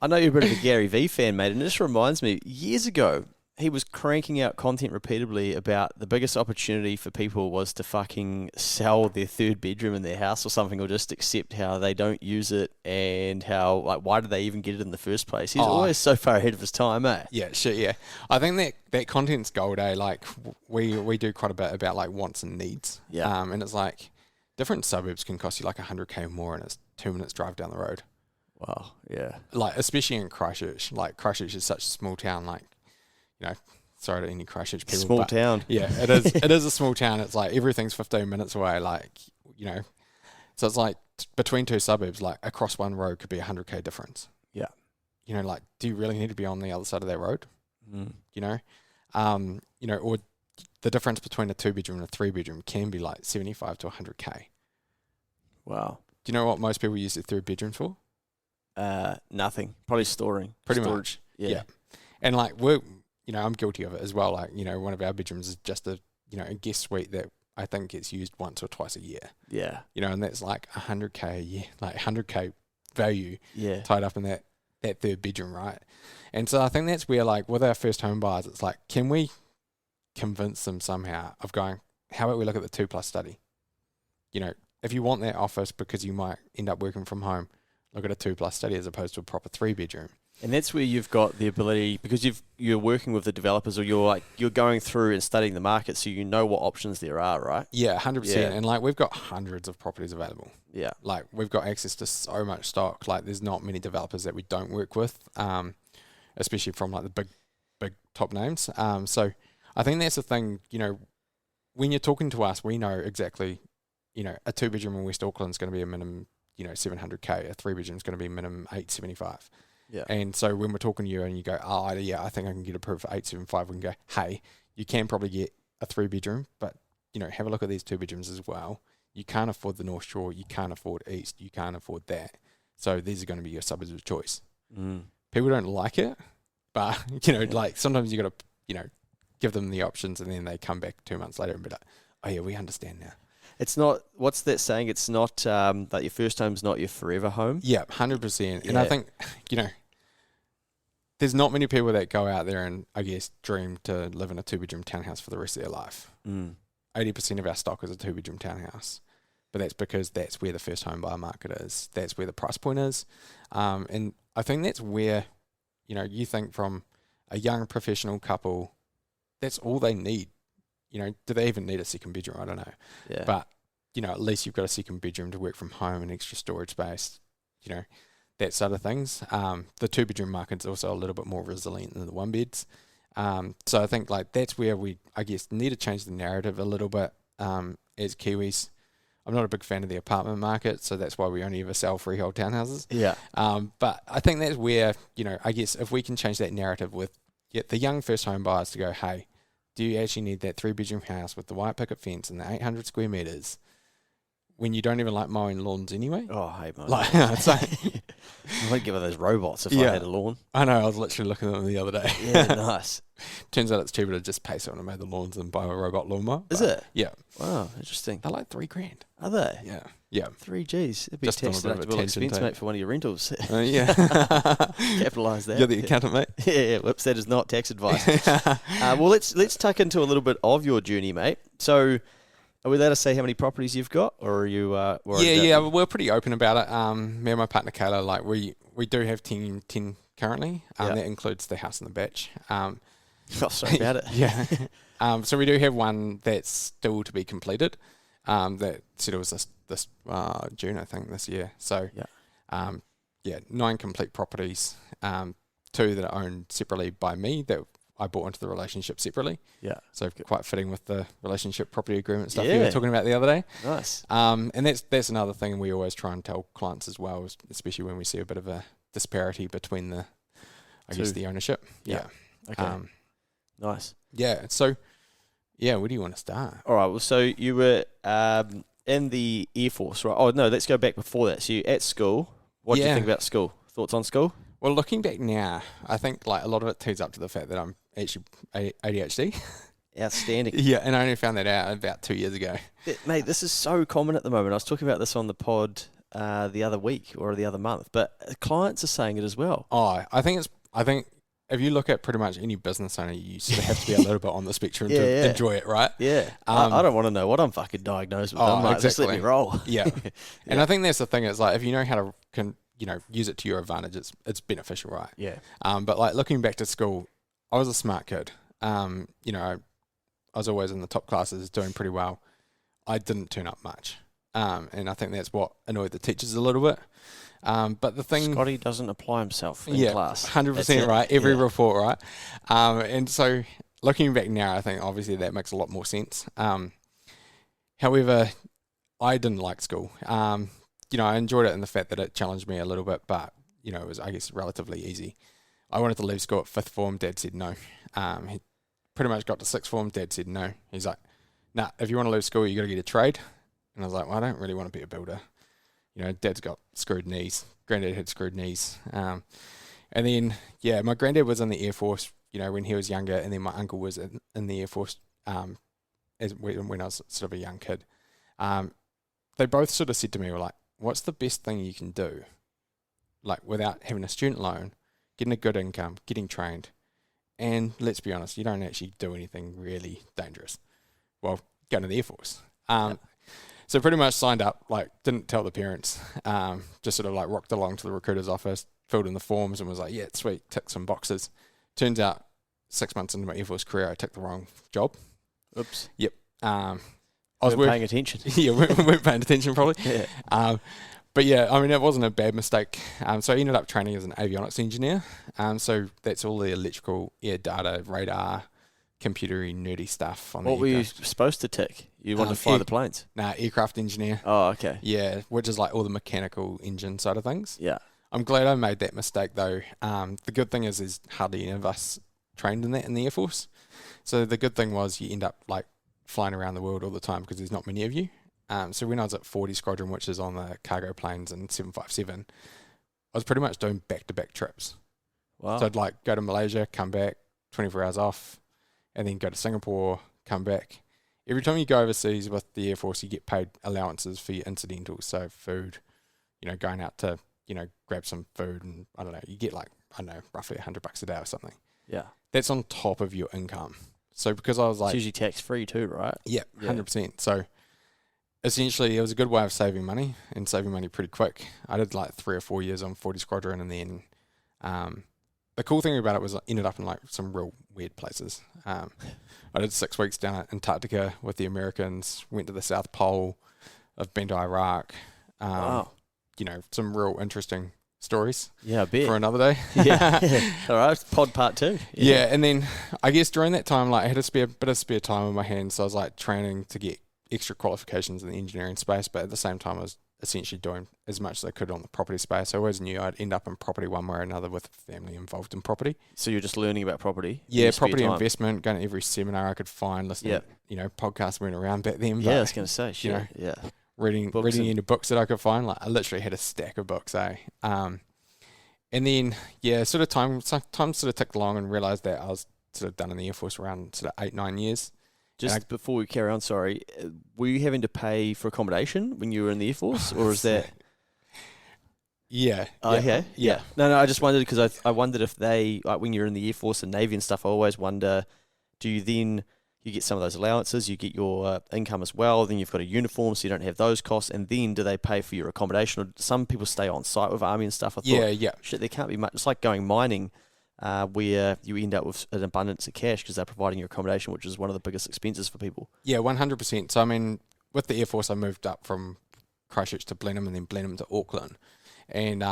I know you're a bit of a Gary Vee fan, mate, and it just reminds me, years ago, he was cranking out content repeatedly about the biggest opportunity for people was to fucking sell their 3rd bedroom in their house or something, or just accept how they don't use it and how, like, why did they even get it in the first place? He's always so far ahead of his time, eh? Yeah, shit, yeah. I think that content's gold, eh? Like, we do quite a bit about, like, wants and needs. Yeah. And it's like, different suburbs can cost you, like, 100K more and it's 2 minutes drive down the road. Wow, yeah. Like, especially in Christchurch. Like, Christchurch is such a small town, like, sorry to any Christchurch people. Small town. Yeah, it is. It is a small town. It's like everything's 15 minutes away. Like, so it's like between 2 suburbs, like across one road could be 100K difference. Yeah. Like, do you really need to be on the other side of that road? Or the difference between a 2-bedroom and a 3-bedroom can be like 75 to 100K. Wow. Do you know what most people use their 3rd bedroom for? Nothing. Probably storing. Pretty Storage. much. Yeah. And like I'm guilty of it as well. Like, one of our bedrooms is just a guest suite that I think gets used once or twice a year. Yeah. And that's like 100K a year, like 100K value tied up in that 3rd bedroom, right? And so I think that's where, like, with our first home buyers, it's like, can we convince them somehow of going, how about we look at the 2+ study? If you want that office because you might end up working from home, look at a 2+ study as opposed to a proper 3-bedroom. And that's where you've got the ability, because you're working with the developers, or you're going through and studying the market, so you know what options there are, right? Yeah, 100%. Yeah. And like, we've got hundreds of properties available. Yeah. Like, we've got access to so much stock. Like, there's not many developers that we don't work with, especially from like the big top names. So I think that's the thing, when you're talking to us, we know exactly, a 2-bedroom in West Auckland is going to be a minimum, 700K. A 3-bedroom is going to be minimum 875. Yeah. And so when we're talking to you and you go, oh, yeah, I think I can get approved for 875, we can go, hey, you can probably get a 3-bedroom, but, have a look at these 2-bedrooms as well. You can't afford the North Shore. You can't afford East. You can't afford that. So these are going to be your suburbs of choice. People don't like it, but, like, sometimes you got to, give them the options, and then they come back 2 months later and be like, oh yeah, we understand now. It's not, what's that saying? It's not that your first home's not your forever home. Yeah, 100%. And I think, there's not many people that go out there and, I guess, dream to live in a 2-bedroom townhouse for the rest of their life. 80% of our stock is a 2-bedroom townhouse. But that's because that's where the first home buyer market is. That's where the price point is. And I think that's where, you think from a young professional couple, that's all they need. Do they even need a second bedroom? I don't know. Yeah. But, at least you've got a second bedroom to work from home and extra storage space, that sort of things. The 2-bedroom market's also a little bit more resilient than the 1-beds. So I think that's where we, I guess, need to change the narrative a little bit as Kiwis. I'm not a big fan of the apartment market, so that's why we only ever sell freehold townhouses. Yeah. But I think that's where, I guess if we can change that narrative with the young first home buyers to go, hey, do you actually need that 3-bedroom house with the white picket fence and the 800 square metres when you don't even like mowing lawns anyway? Oh, I hate mowing lawns. I might give one of those robots if I had a lawn. I know, I was literally looking at them the other day. Yeah, nice. Turns out it's cheaper to just pay someone to mow the lawns than buy a robot lawnmower. Is it? Yeah. Wow, interesting. They're like $3,000. Are they? Yeah. Yeah. 3 Gs. It'd be Just a tax on a bit of a deductible tangent, expense, eh? mate, for one of your rentals. Yeah. Capitalise that. You're the accountant, mate. Yeah, whoops, that is not tax advice. Well, let's tuck into a little bit of your journey, mate. So, are we allowed to say how many properties you've got, or are you? We're pretty open about it. Me and my partner Kayla, we do have 10 currently. That includes the house and the batch. Sorry about it. Yeah. So we do have one that's still to be completed. That settles this June, I think, this year. So, 9 complete properties. 2 that are owned separately by me that I bought into the relationship separately. Yeah. So quite fitting with the relationship property agreement stuff you were talking about the other day. Nice. And that's another thing we always try and tell clients as well, especially when we see a bit of a disparity between the ownership. Yeah. Okay. Nice. Yeah. So, where do you want to start? All right. Well, so you were in the Air Force, right? Oh, no, let's go back before that. So you at school. What do you think about school? Thoughts on school? Well, looking back now, I think a lot of it tees up to the fact that I'm actually ADHD. Outstanding. Yeah, and I only found that out about 2 years ago. Mate, this is so common at the moment. I was talking about this on the pod the other week or the other month, but clients are saying it as well. Oh, I think if you look at pretty much any business owner, you sort of have to be a little bit on the spectrum to enjoy it, right? Yeah. I don't want to know what I'm fucking diagnosed with. I'm like, just let me roll. Yeah. And I think that's the thing. It's if you know how to use it to your advantage, it's beneficial, right? Yeah. But looking back to school, I was a smart kid. I was always in the top classes, doing pretty well. I didn't turn up much. And I think that's what annoyed the teachers a little bit. But the thing... Scotty doesn't apply himself in class. 100% right. Every report, right? And so looking back now, I think obviously that makes a lot more sense. However, I didn't like school. I enjoyed it in the fact that it challenged me a little bit, but, it was, I guess, relatively easy. I wanted to leave school at 5th form. Dad said no. He pretty much got to 6th form. Dad said no. He's like, nah, if you want to leave school, you got to get a trade. And I was like, well, I don't really want to be a builder. Dad's got screwed knees. Granddad had screwed knees. And then, my granddad was in the Air Force, when he was younger, and then my uncle was in the Air Force when I was sort of a young kid. They both sort of said to me, what's the best thing you can do? Without having a student loan, getting a good income, getting trained, and let's be honest, you don't actually do anything really dangerous. Well, going to the Air Force. So pretty much signed up, didn't tell the parents, just sort of rocked along to the recruiter's office, filled in the forms and was like, yeah, sweet, tick some boxes. Turns out 6 months into my Air Force career, I took the wrong job. Oops. Yep. I was paying attention. Yeah, we weren't paying attention probably. Yeah. But yeah, I mean, it wasn't a bad mistake. So I ended up training as an avionics engineer. So that's all the electrical, air data, radar, computery, nerdy stuff on the What were you supposed to tick? You wanted to fly the planes? Nah, aircraft engineer. Oh, okay. Yeah, which is all the mechanical engine side of things. Yeah. I'm glad I made that mistake though. The good thing is hardly any of us trained in that in the Air Force. So the good thing was you end up flying around the world all the time because there's not many of you. So when I was at 40 Squadron, which is on the cargo planes and 757, I was pretty much doing back-to-back trips. Wow. So I'd go to Malaysia, come back, 24 hours off, and then go to Singapore, come back. Every time you go overseas with the Air Force, you get paid allowances for your incidentals, so food, going out to, grab some food, and I don't know, you get roughly $100 a day or something. Yeah. That's on top of your income. So because I was like... It's usually tax-free too, right? Yeah, 100%. So essentially, it was a good way of saving money pretty quick. I did 3 or 4 years on 40 Squadron, and then the cool thing about it was I ended up in some real weird places. I did 6 weeks down at Antarctica with the Americans, went to the South Pole, I've been to Iraq. Wow. Some real interesting stories. Yeah, I bet. For another day. Yeah. All right, pod part 2. Yeah, and then I guess during that time, I had a bit of spare time on my hands, so I was training to get extra qualifications in the engineering space, but at the same time I was essentially doing as much as I could on the property space. I always knew I'd end up in property one way or another with family involved in property. So you're just learning about property? Yeah, property investment, going to every seminar I could find, listening, podcasts weren't around back then. Yeah, I was going to say, shit. Reading into books that I could find. I literally had a stack of books, and then, sort of time sort of ticked along and realised that I was sort of done in the Air Force around sort of 8-9 years. Just before we carry on, sorry, were you having to pay for accommodation when you were in the Air Force, or is that... Yeah. Okay. Yeah. No, I just wondered, because I wondered if they, when you're in the Air Force and Navy and stuff, I always wonder, do you then, you get some of those allowances, you get your income as well, then you've got a uniform, so you don't have those costs, and then do they pay for your accommodation? Or some people stay on site with Army and stuff. I thought, shit, there can't be much. It's like going mining, where you end up with an abundance of cash because they're providing your accommodation, which is one of the biggest expenses for people. Yeah, 100%. So, I mean, with the Air Force, I moved up from Christchurch to Blenheim and then Blenheim to Auckland. And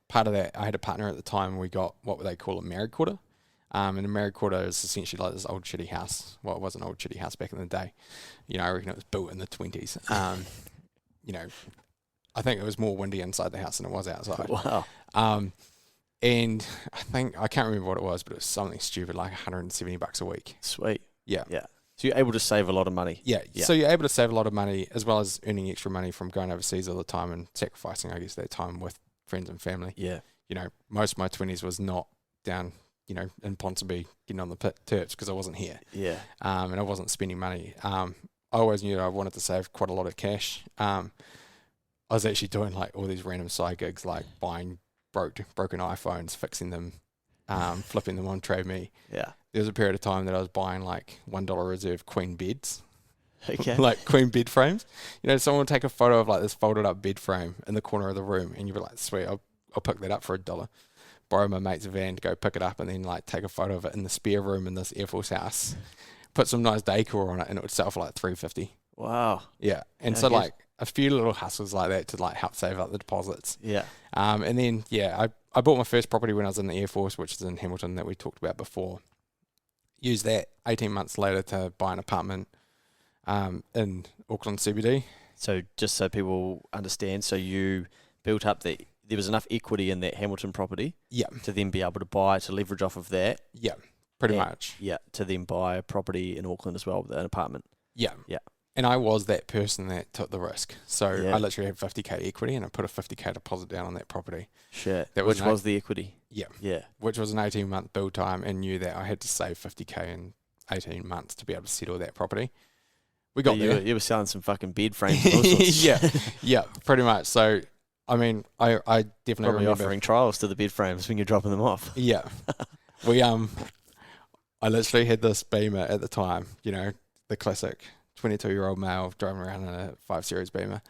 part of that, I had a partner at the time, we got what they call a married quarter. And a married quarter is essentially like this old shitty house. Well, it was an old shitty house back in the day. I reckon it was built in the 20s. I think it was more windy inside the house than it was outside. Wow. And I can't remember what it was, but it was something stupid, like $170 a week. Sweet. Yeah. So you're able to save a lot of money. Yeah. So you're able to save a lot of money, as well as earning extra money from going overseas all the time and sacrificing, I guess, that time with friends and family. Yeah. Most of my 20s was not down, in Ponsonby getting on the terps because I wasn't here. Yeah. And I wasn't spending money. I always knew that I wanted to save quite a lot of cash. I was actually doing all these random side gigs, like buying broken iPhones, fixing them, flipping them on Trade Me. Yeah. There was a period of time that I was buying $1 reserve queen beds. Okay. Queen bed frames. Someone would take a photo of this folded up bed frame in the corner of the room, and you'd be like, sweet, I'll pick that up for $1. Borrow my mate's van to go pick it up, and then take a photo of it in the spare room in this Air Force house. Put some nice decor on it, and it would sell for $350. Wow. Yeah. And a few little hustles like that to help save up the deposits. Yeah. And then I bought my first property when I was in the Air Force, which is in Hamilton that we talked about before. Used that 18 months later to buy an apartment in Auckland CBD. So just so people understand, so you built up there was enough equity in that Hamilton property. Yeah. To then be able to leverage off of that. Yeah. Pretty much. Yeah. To then buy a property in Auckland as well, an apartment. Yeah. Yeah. And I was that person that took the risk. So Yeah. I literally had 50K equity, and I put a 50K deposit down on that property. Shit. Which was the equity? Yeah. Yeah. Which was an 18-month build time, and knew that I had to save 50K in 18 months to be able to settle that property. We got there. You were selling some fucking bed frames and all sorts. Yeah, pretty much. So, I mean, I definitely Probably remember offering trials to the bed frames when you're dropping them off. Yeah. I literally had this Beamer at the time, the classic 22-year-old male driving around in a 5 Series Beamer.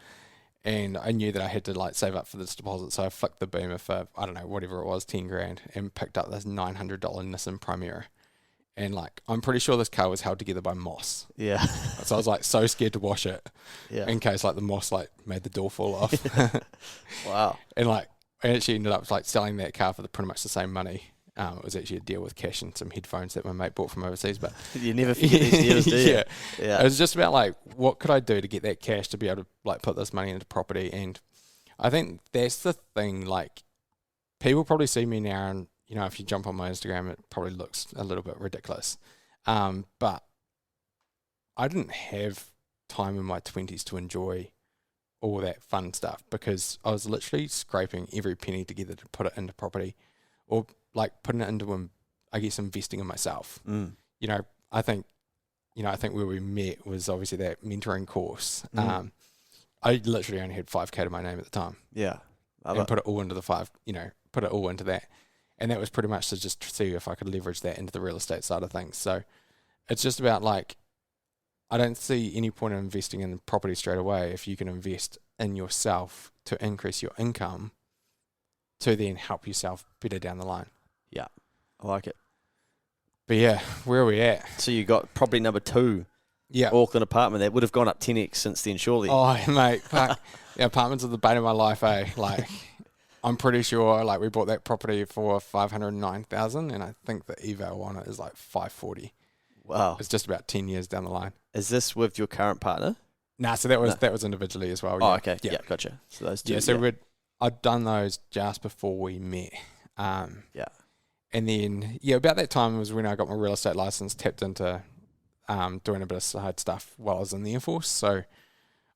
And I knew that I had to save up for this deposit. So I flicked the Beamer for, I don't know, whatever it was, 10 grand, and picked up this $900 Nissan Primera. And I'm pretty sure this car was held together by moss. Yeah. So I was so scared to wash it. Yeah. In case the moss made the door fall off. Wow. And I actually ended up selling that car for pretty much the same money. It was actually a deal with cash and some headphones that my mate bought from overseas. But you never forget these deals, do you? Yeah. It was just about what could I do to get that cash to be able to put this money into property. And I think that's the thing. People probably see me now, and if you jump on my Instagram, it probably looks a little bit ridiculous. But I didn't have time in my 20s to enjoy all that fun stuff, because I was literally scraping every penny together to put it into property, or putting it into, I guess, investing in myself. Mm. I think, I think where we met was obviously that mentoring course. I literally only had 5K to my name at the time. Yeah. And put it all into put it all into that. And that was pretty much to just see if I could leverage that into the real estate side of things. So it's just about I don't see any point in investing in property straight away if you can invest in yourself to increase your income to then help yourself better down the line. Yeah, I like it. But yeah, where are we at? So you got property number 2, Auckland apartment. That would have gone up 10x since then, surely. Oh, mate, fuck. The apartments are the bane of my life, eh? I'm pretty sure, we bought that property for $509,000, and I think the eval on it is 540. Wow. It's just about 10 years down the line. Is this with your current partner? Nah, so that was individually as well. Oh, okay. Yeah, gotcha. So those two. Yeah, so I'd done those just before we met. Yeah. And then, about that time was when I got my real estate license, tapped into doing a bit of side stuff while I was in the Air Force. So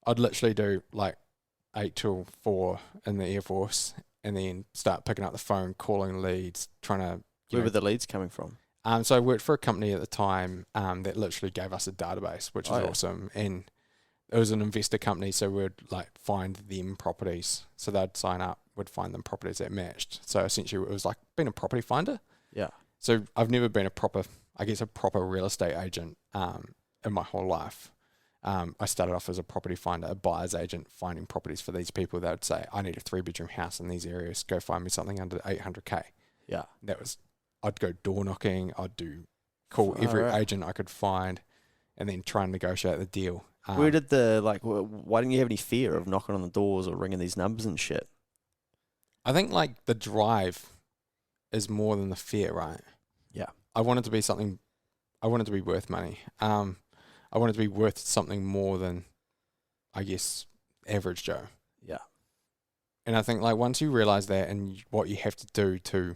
I'd literally do 8 till 4 in the Air Force and then start picking up the phone, calling leads, trying to... Where were the leads coming from? So I worked for a company at the time that literally gave us a database, which was awesome. And it was an investor company, so we'd find them properties. So they'd sign up, we'd find them properties that matched. So essentially it was being a property finder. Yeah. So I've never been a proper real estate agent in my whole life. I started off as a property finder, a buyer's agent, finding properties for these people. They would say, I need a 3-bedroom house in these areas. Go find me something under 800K. Yeah. I'd go door knocking. I'd call every agent I could find and then try and negotiate the deal. Where did why didn't you have any fear of knocking on the doors or ringing these numbers and shit? I think the drive is more than the fear, right? Yeah. I wanted to be worth money. I wanted to be worth something more than, I guess, average Joe. Yeah. And I think once you realize that and what you have to do to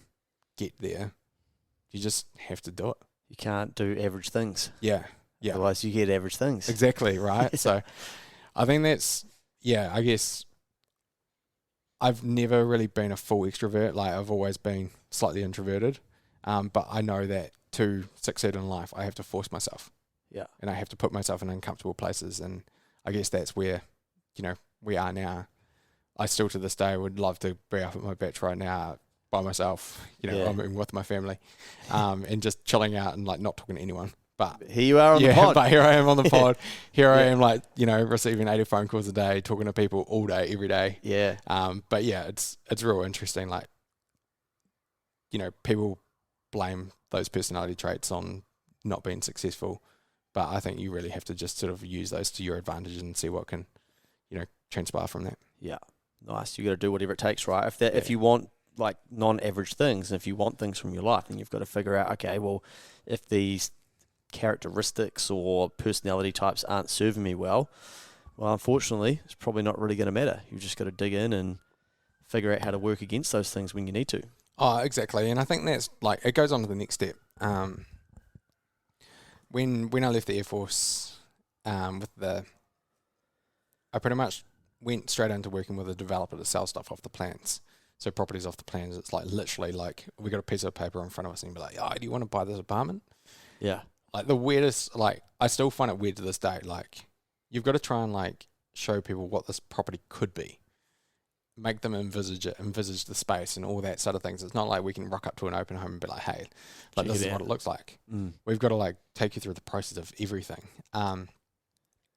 get there, you just have to do it. You can't do average things. Yeah. Yeah. Otherwise you get average things. Exactly, right? Yeah. So I think that's, I guess I've never really been a full extrovert. I've always been slightly introverted. But I know that to succeed in life, I have to force myself. Yeah. And I have to put myself in uncomfortable places. And I guess that's where, we are now. I still to this day would love to be up at my beach right now by myself, I'm with my family, and just chilling out and not talking to anyone. But here you are on the pod. But here I am on the pod. Here I am receiving 80 phone calls a day, talking to people all day, every day. Yeah. But it's real interesting. People blame those personality traits on not being successful. But I think you really have to just sort of use those to your advantage and see what can, transpire from that. Yeah. Nice. You got to do whatever it takes, right? If you want non-average things, and if you want things from your life, then you've got to figure out, okay, well, if these characteristics or personality types aren't serving me well, unfortunately, it's probably not really going to matter. You've just got to dig in and figure out how to work against those things when you need to. Oh, exactly. And I think that's it goes on to the next step. When I left the Air Force, I pretty much went straight into working with a developer to sell stuff off the plans. So properties off the plans, it's literally we got a piece of paper in front of us and be like, oh, do you want to buy this apartment? Yeah. The weirdest, I still find it weird to this day. You've got to try and show people what this property could be. Make them envisage the space and all that sort of things. It's not we can rock up to an open home and be like, hey, this is what it looks like. We've got to take you through the process of everything. And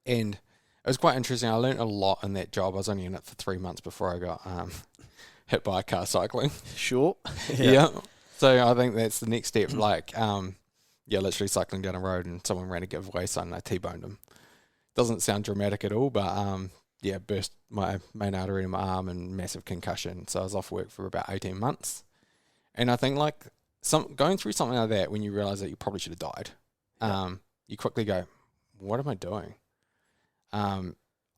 it was quite interesting. I learned a lot in that job. I was only in it for 3 months before I got hit by a car cycling. Sure. Yeah. So I think that's the next step. Literally cycling down a road and someone ran a giveaway sign and I T-boned him. Doesn't sound dramatic at all, but burst my main artery in my arm and massive concussion. So I was off work for about 18 months. And I think going through something like that, when you realize that you probably should have died, you quickly go, what am I doing? I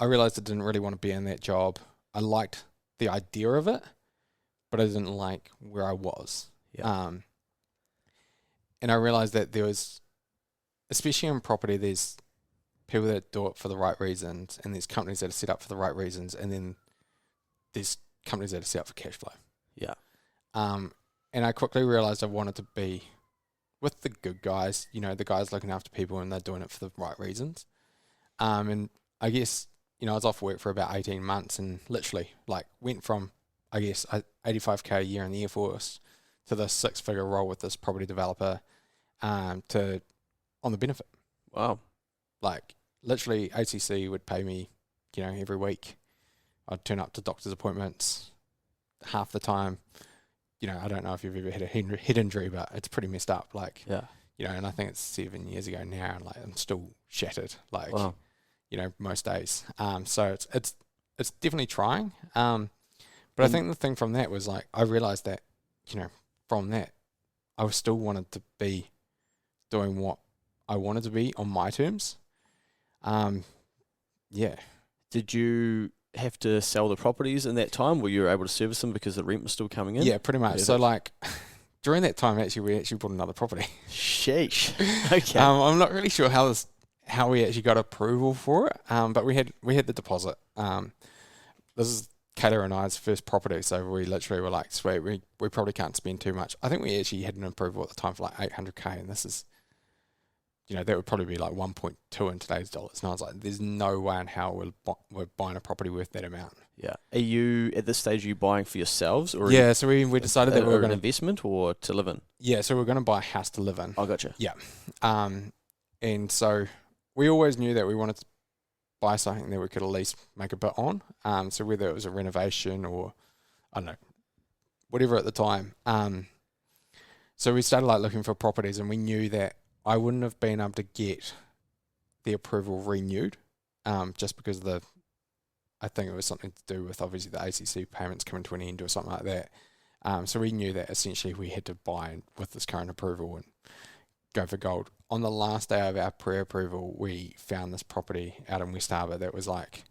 realized I didn't really want to be in that job. I liked the idea of it, but I didn't like where I was. Yeah. And I realized that there was, especially in property, there's people that do it for the right reasons, and there's companies that are set up for the right reasons, and then there's companies that are set up for cash flow. Yeah. And I quickly realized I wanted to be with the good guys, you know, the guys looking after people and they're doing it for the right reasons. And I guess, you know, I was off work for about 18 months and literally like went from, I guess, 85K a year in the Air Force to the 6-figure role with this property developer to on the benefit. Wow. Like literally ACC would pay me, you know, every week. I'd turn up to doctor's appointments half the time. You know, I don't know if you've ever had a head injury, but it's pretty messed up. Like, Yeah. you know, and I think it's 7 years ago now, and like I'm still shattered. Like, Wow. you know, most days. So it's definitely trying. But I think the thing from that was like I realized that, you know, from that I still wanted to be doing what I wanted to be on my terms. Yeah. Did you have to sell the properties in that time? Were you able to service them because the rent was still coming in? Yeah, pretty much. Yeah, So like during that time, we actually bought another property. Sheesh. Okay. I'm not really sure how we actually got approval for it. But we had the deposit. This is Kayla and I's first property, so we literally were like, sweet, we probably can't spend too much. I think we actually had an approval at the time for like 800K, and this is, you know, that would probably be like 1.2 in today's dollars. And I was like, there's no way in hell we're buying a property worth that amount. Yeah. Are you, at this stage, are you buying for yourselves? Or Yeah, so we decided that we were an going to... investment or to live in? Yeah, so we're going to buy a house to live in. I gotcha. Yeah. And so we always knew that we wanted to buy something that we could at least make a bit on. So whether it was a renovation or, I don't know, whatever at the time. So we started like looking for properties, and we knew that I wouldn't have been able to get the approval renewed, just because I think it was something to do with obviously the ACC payments coming to an end or something like that. So we knew that essentially we had to buy with this current approval and go for gold. On the last day of our pre-approval, we found this property out in West Harbour that was like,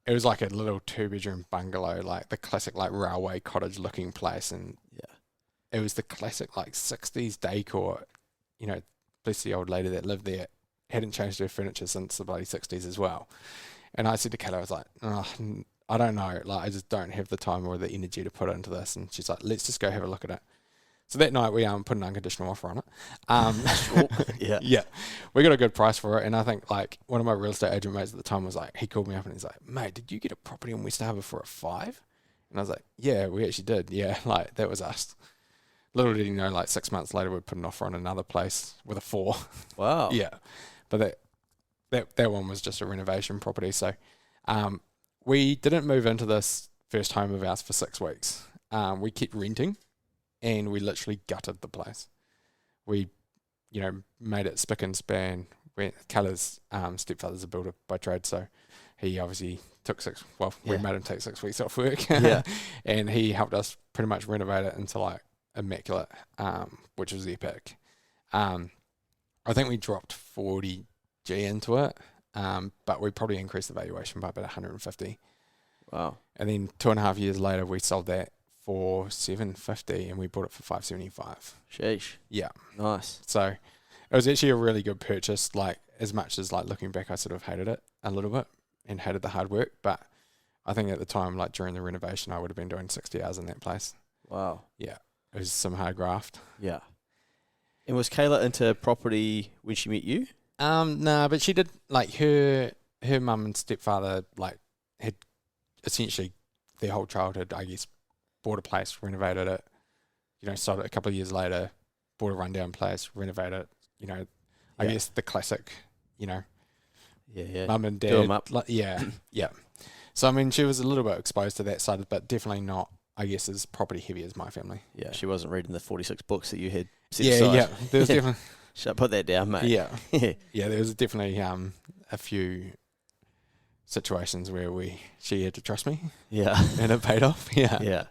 it was like a little 2-bedroom bungalow, like the classic like railway cottage looking place, and Yeah. it was the classic like 60s decor. You know, bless the old lady that lived there, hadn't changed her furniture since the bloody 60s as well. And I said to Kayla, I was like, oh, I don't know, like I just don't have the time or the energy to put into this. And she's like, let's just go have a look at it. So that night we put an unconditional offer on it. Yeah. Yeah, we got a good price for it. And I think like one of my real estate agent mates at the time was like, he called me up and he's like, mate, did you get a property in West Harbour for a 5? And I was like, yeah, we actually did. Yeah, like that was us. Little did you know, like 6 months later, we put an offer on another place with a 4. Wow. Yeah, but that one was just a renovation property. So we didn't move into this first home of ours for 6 weeks. We kept renting, and we literally gutted the place. We, you know, made it spick and span. Kayla's stepfather's a builder by trade, so he obviously took we made him take 6 weeks off work. Yeah. And he helped us pretty much renovate it into like immaculate, which was epic. I think we dropped 40G into it, but we probably increased the valuation by about 150. Wow. And then 2.5 years later, we sold that for 750, and we bought it for 575. Sheesh. Yeah. Nice. So it was actually a really good purchase. Like, as much as like looking back, I sort of hated it a little bit and hated the hard work, but I think at the time, like during the renovation, I would have been doing 60 hours in that place. Wow. Yeah. It was some hard graft. Yeah. And was Kayla into property when she met you? Nah, but she did, like, her mum and stepfather, like, had essentially their whole childhood, I guess, bought a place, renovated it, you know, sold it a couple of years later, bought a rundown place, renovated it, you know, I guess the classic, you know, mum and dad. Do 'em up. Like, yeah, yeah. So, I mean, she was a little bit exposed to that side, but definitely not, I guess, as property heavy as my family. Yeah. She wasn't reading the 46 books that you had set Yeah, aside. yeah. There was definitely... Should I put that down, mate? Yeah. Yeah, there was definitely a few situations where she had to trust me. Yeah. And it paid off. Yeah. Yeah.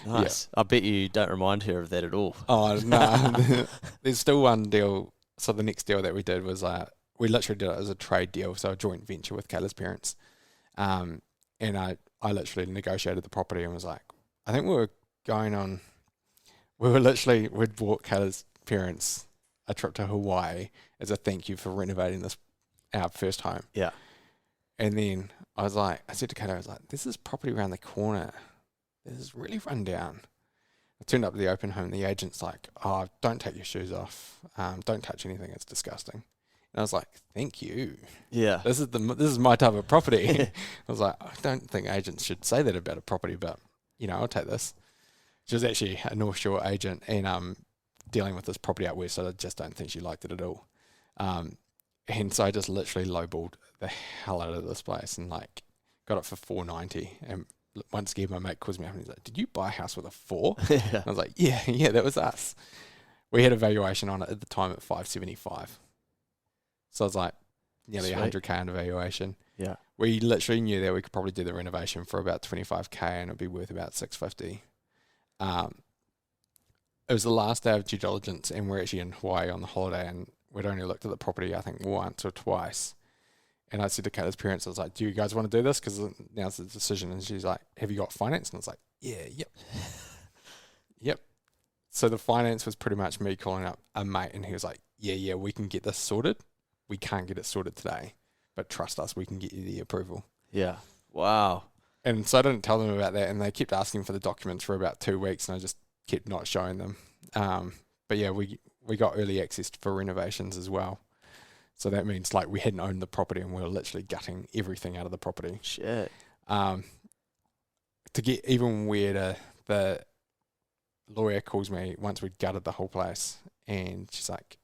Nice. I bet you don't remind her of that at all. Oh, no. There's still one deal. So the next deal that we did was we literally did it as a trade deal, so a joint venture with Kayla's parents. And I literally negotiated the property and was like, I think we'd bought Kayla's parents a trip to Hawaii as a thank you for renovating our first home. Yeah. And then I said to Kayla, I was like, there's this property around the corner. This is really run down. turned up to the open home. The agent's like, "Oh, don't take your shoes off. Don't touch anything. It's disgusting." And I was like, "Thank you. Yeah. This is my type of property." I was like, "I don't think agents should say that about a property, but I'll take this." She was actually a North Shore agent and dealing with this property out west, so I just don't think she liked it at all. And so I just literally lowballed the hell out of this place and like got it for $490. And once again, my mate calls me up and he's like, "Did you buy a house with a 4?" Yeah. I was like, yeah, that was us. We had a valuation on it at the time at $575. So I was like, nearly Sweet. $100K under valuation. Yeah. We literally knew that we could probably do the renovation for about $25K and it'd be worth about $650. It was the last day of due diligence and we're actually in Hawaii on the holiday and we'd only looked at the property, I think, once or twice. And I said to Kayla's parents, I was like, "Do you guys want to do this? Because now's the decision." And she's like, "Have you got finance?" And I was like, "Yep." Yep. So the finance was pretty much me calling up a mate and he was like, yeah, we can get this sorted. We can't get it sorted today, but trust us, we can get you the approval. Yeah. Wow. And so I didn't tell them about that and they kept asking for the documents for about 2 weeks and I just kept not showing them. But yeah, we got early access for renovations as well. So that means like we hadn't owned the property and we were literally gutting everything out of the property. Shit. To get even weirder, the lawyer calls me once we'd gutted the whole place and she's like,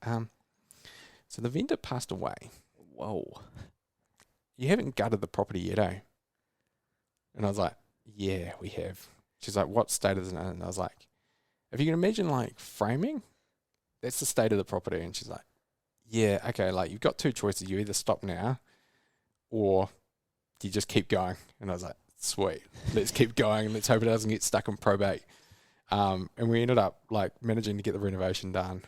"So the vendor passed away. Whoa. You haven't gutted the property yet, eh?" And I was like, "Yeah, we have." She's like, "What state is it in?" And I was like, "If you can imagine like framing, that's the state of the property." And she's like, "Yeah, okay, like you've got 2 choices. You either stop now or you just keep going." And I was like, "Sweet, let's keep going. Let's hope it doesn't get stuck in probate." And we ended up like managing to get the renovation done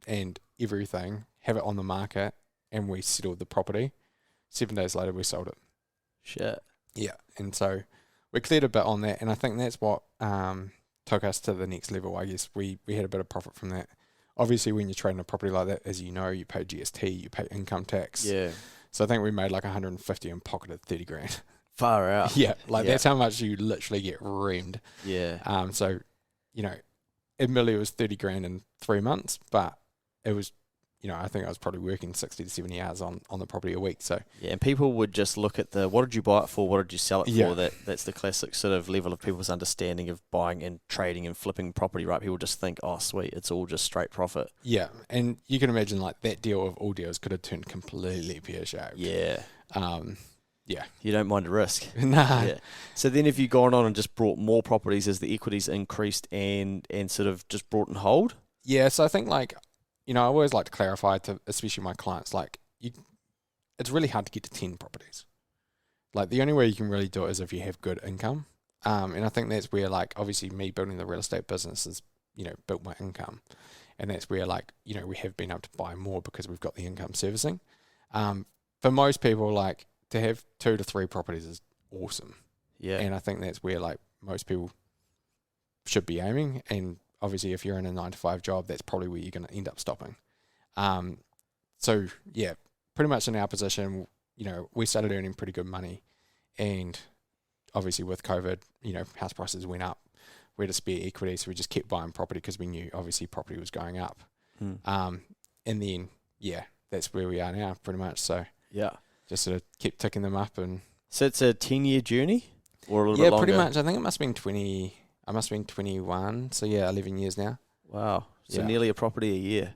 and everything, have it on the market, and we settled the property. 7 days later, we sold it. Shit. Yeah, and so we cleared a bit on that, and I think that's what took us to the next level. I guess we had a bit of profit from that. Obviously, when you're trading a property like that, as you know, you pay GST, you pay income tax. Yeah. So I think we made like 150 and pocketed 30 grand. Far out. Yeah, like Yeah. that's how much you literally get reamed. Yeah. So, admittedly it was 30 grand in 3 months, but it was, I think I was probably working 60 to 70 hours on the property a week. So Yeah, and people would just look at what did you buy it for, what did you sell it Yeah. for? That's the classic sort of level of people's understanding of buying and trading and flipping property, right? People just think, oh, sweet, it's all just straight profit. yeah, and you can imagine like that deal of all deals could have turned completely pear-shaped. Yeah. Yeah. You don't mind a risk. Nah. Yeah. So then have you gone on and just brought more properties as the equities increased and sort of just brought and hold? Yeah, so I think like, I always like to clarify to especially my clients, like it's really hard to get to 10 properties. Like the only way you can really do it is if you have good income. And I think that's where like obviously me building the real estate business has, built my income. And that's where like, we have been able to buy more because we've got the income servicing. For most people, like to have 2 to 3 properties is awesome. Yeah. And I think that's where like most people should be aiming. And obviously if you're in a 9-to-5 job, that's probably where you're going to end up stopping. So yeah, pretty much in our position, we started earning pretty good money, and obviously with COVID, house prices went up. We had a spare equity, so we just kept buying property because we knew obviously property was going up. And then yeah, that's where we are now pretty much. So yeah, just sort of keep ticking them up. And so it's a 10-year journey or a little bit longer? Pretty much. I think it must have been 20. I must have been 21. So yeah, 11 years now. Wow. So Yeah. nearly a property a year.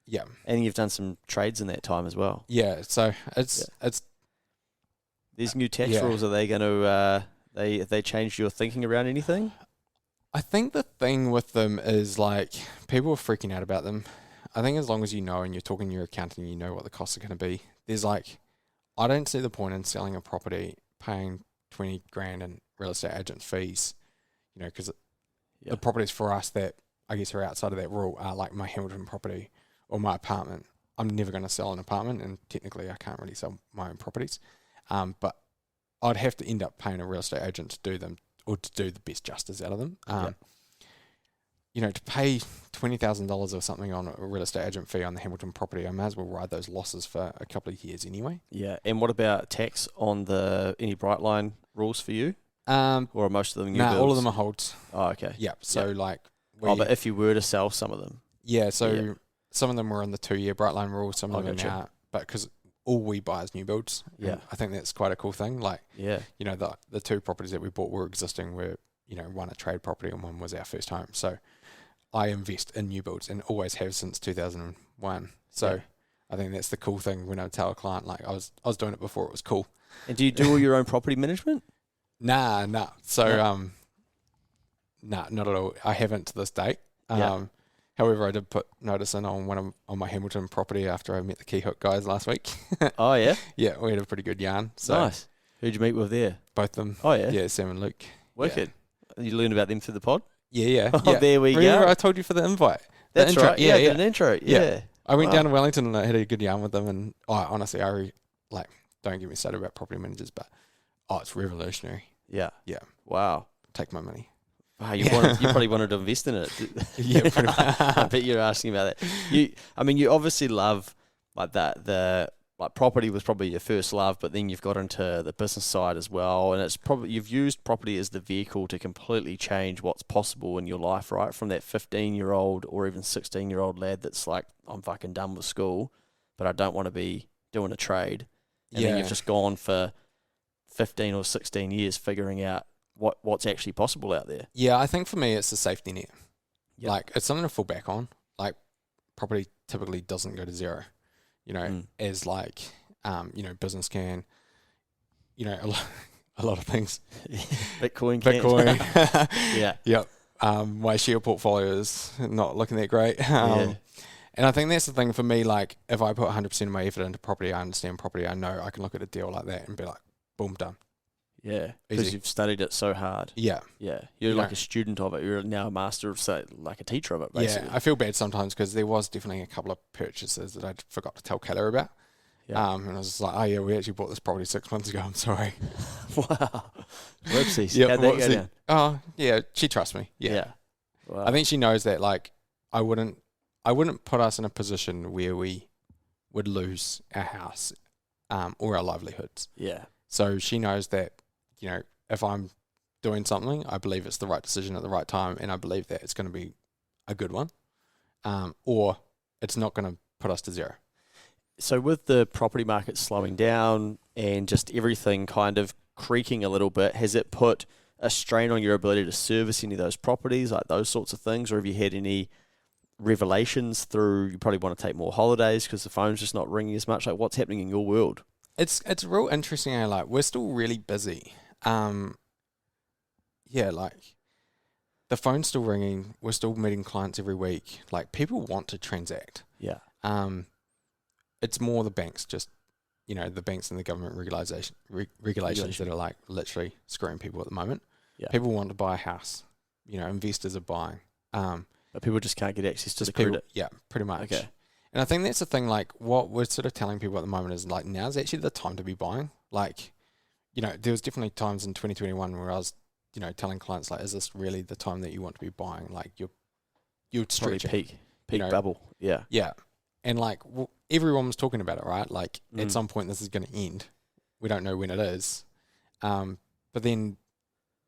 Yeah. And you've done some trades in that time as well. Yeah. So it's These new tax Yeah. rules, are they going to, have they changed your thinking around anything? I think the thing with them is like people are freaking out about them. I think as long as you know and you're talking to your accountant, you know what the costs are going to be. There's like, I don't see the point in selling a property, paying 20 grand in real estate agent fees, because Yeah. the properties for us that I guess are outside of that rule are like my Hamilton property or my apartment. I'm never going to sell an apartment, and technically I can't really sell my own properties. But I'd have to end up paying a real estate agent to do them or to do the best justice out of them. To pay $20,000 or something on a real estate agent fee on the Hamilton property, I may as well ride those losses for a couple of years anyway. Yeah. And what about tax on any Brightline rules for you? Or are most of them new builds? all of them are holds. Oh, okay. Yeah. So like But if you were to sell some of them. So some of them were in the 2-year bright line rule, some of them are now, but because all we buy is new builds. Yeah. I think that's quite a cool thing. Like, Yeah. you know, the 2 properties that we bought were existing, were, you know, one a trade property and one was our first home. So I invest in new builds and always have since 2001. So I think that's the cool thing when I tell a client, like, I was doing it before it was cool. And do you do all your own property management? Nah. So, not at all. I haven't to this date. However, I did put notice in on my Hamilton property after I met the Key Hook guys last week. Oh, yeah? Yeah, we had a pretty good yarn. So Nice. Who'd you meet with there? both of them. Oh, yeah? Yeah, Sam and Luke. Wicked. You learned about them through the pod? Yeah. Oh, there we Remember go. I told you for the invite? That's intro. right. Yeah, I did an intro. Yeah. I went Wow. down to Wellington and I had a good yarn with them. And honestly, don't get me started about property managers, but it's revolutionary. Yeah. Yeah. Wow. Take my money. Wow, you probably wanted to invest in it. Yeah, pretty much. I bet you're asking about that. You obviously love like that. Like property was probably your first love, but then you've got into the business side as well, and it's probably you've used property as the vehicle to completely change what's possible in your life, right? From that 15-year-old or even 16-year-old lad that's like, I'm fucking done with school, but I don't want to be doing a trade, and then you've just gone for 15 or 16 years figuring out what's actually possible out there. Yeah, I think for me it's a safety net. Yep. Like, it's something to fall back on. Like, property typically doesn't go to zero, you know, as like, business can, you know, a lot of things. Bitcoin. Yeah. Yep. My share portfolio is not looking that great. And I think that's the thing for me. Like, if I put 100% of my effort into property, I understand property, I know I can look at a deal like that and be like, boom, done. Yeah, because you've studied it so hard. Yeah. Yeah. You're like a student of it. You're now a master of, say, like a teacher of it, basically. Yeah, I feel bad sometimes because there was definitely a couple of purchases that I forgot to tell Keller about. Yeah. And I was just like, oh, yeah, we actually bought this property 6 months ago. I'm sorry. Wow. Whoopsies. Yep, How'd that go down? Oh, yeah, she trusts me. Yeah. Wow. I think she knows that, like, I wouldn't put us in a position where we would lose our house or our livelihoods. Yeah. So she knows that, you know, if I'm doing something, I believe it's the right decision at the right time, and I believe that it's going to be a good one, or it's not going to put us to zero. So with the property market slowing down and just everything kind of creaking a little bit, has it put a strain on your ability to service any of those properties, like those sorts of things, or have you had any revelations through you probably want to take more holidays because the phone's just not ringing as much? Like, what's happening in your world? It's real interesting. Like, we're still really busy. Like, the phone's still ringing. We're still meeting clients every week. Like, people want to transact. Yeah. It's more the banks, just, you know, the banks and the government regulations that are like literally screwing people at the moment. Yeah. People want to buy a house. You know, investors are buying. But people just can't get access to the people, credit. yeah, pretty much. Okay. And I think that's the thing, like, what we're sort of telling people at the moment is, like, now's actually the time to be buying. Like, you know, there was definitely times in 2021 where I was, you know, telling clients, like, is this really the time that you want to be buying? Like, you're stretching. Peak you know, bubble. Yeah. Yeah. And, like, everyone was talking about it, right? Like, at some point this is going to end. We don't know when it is. But then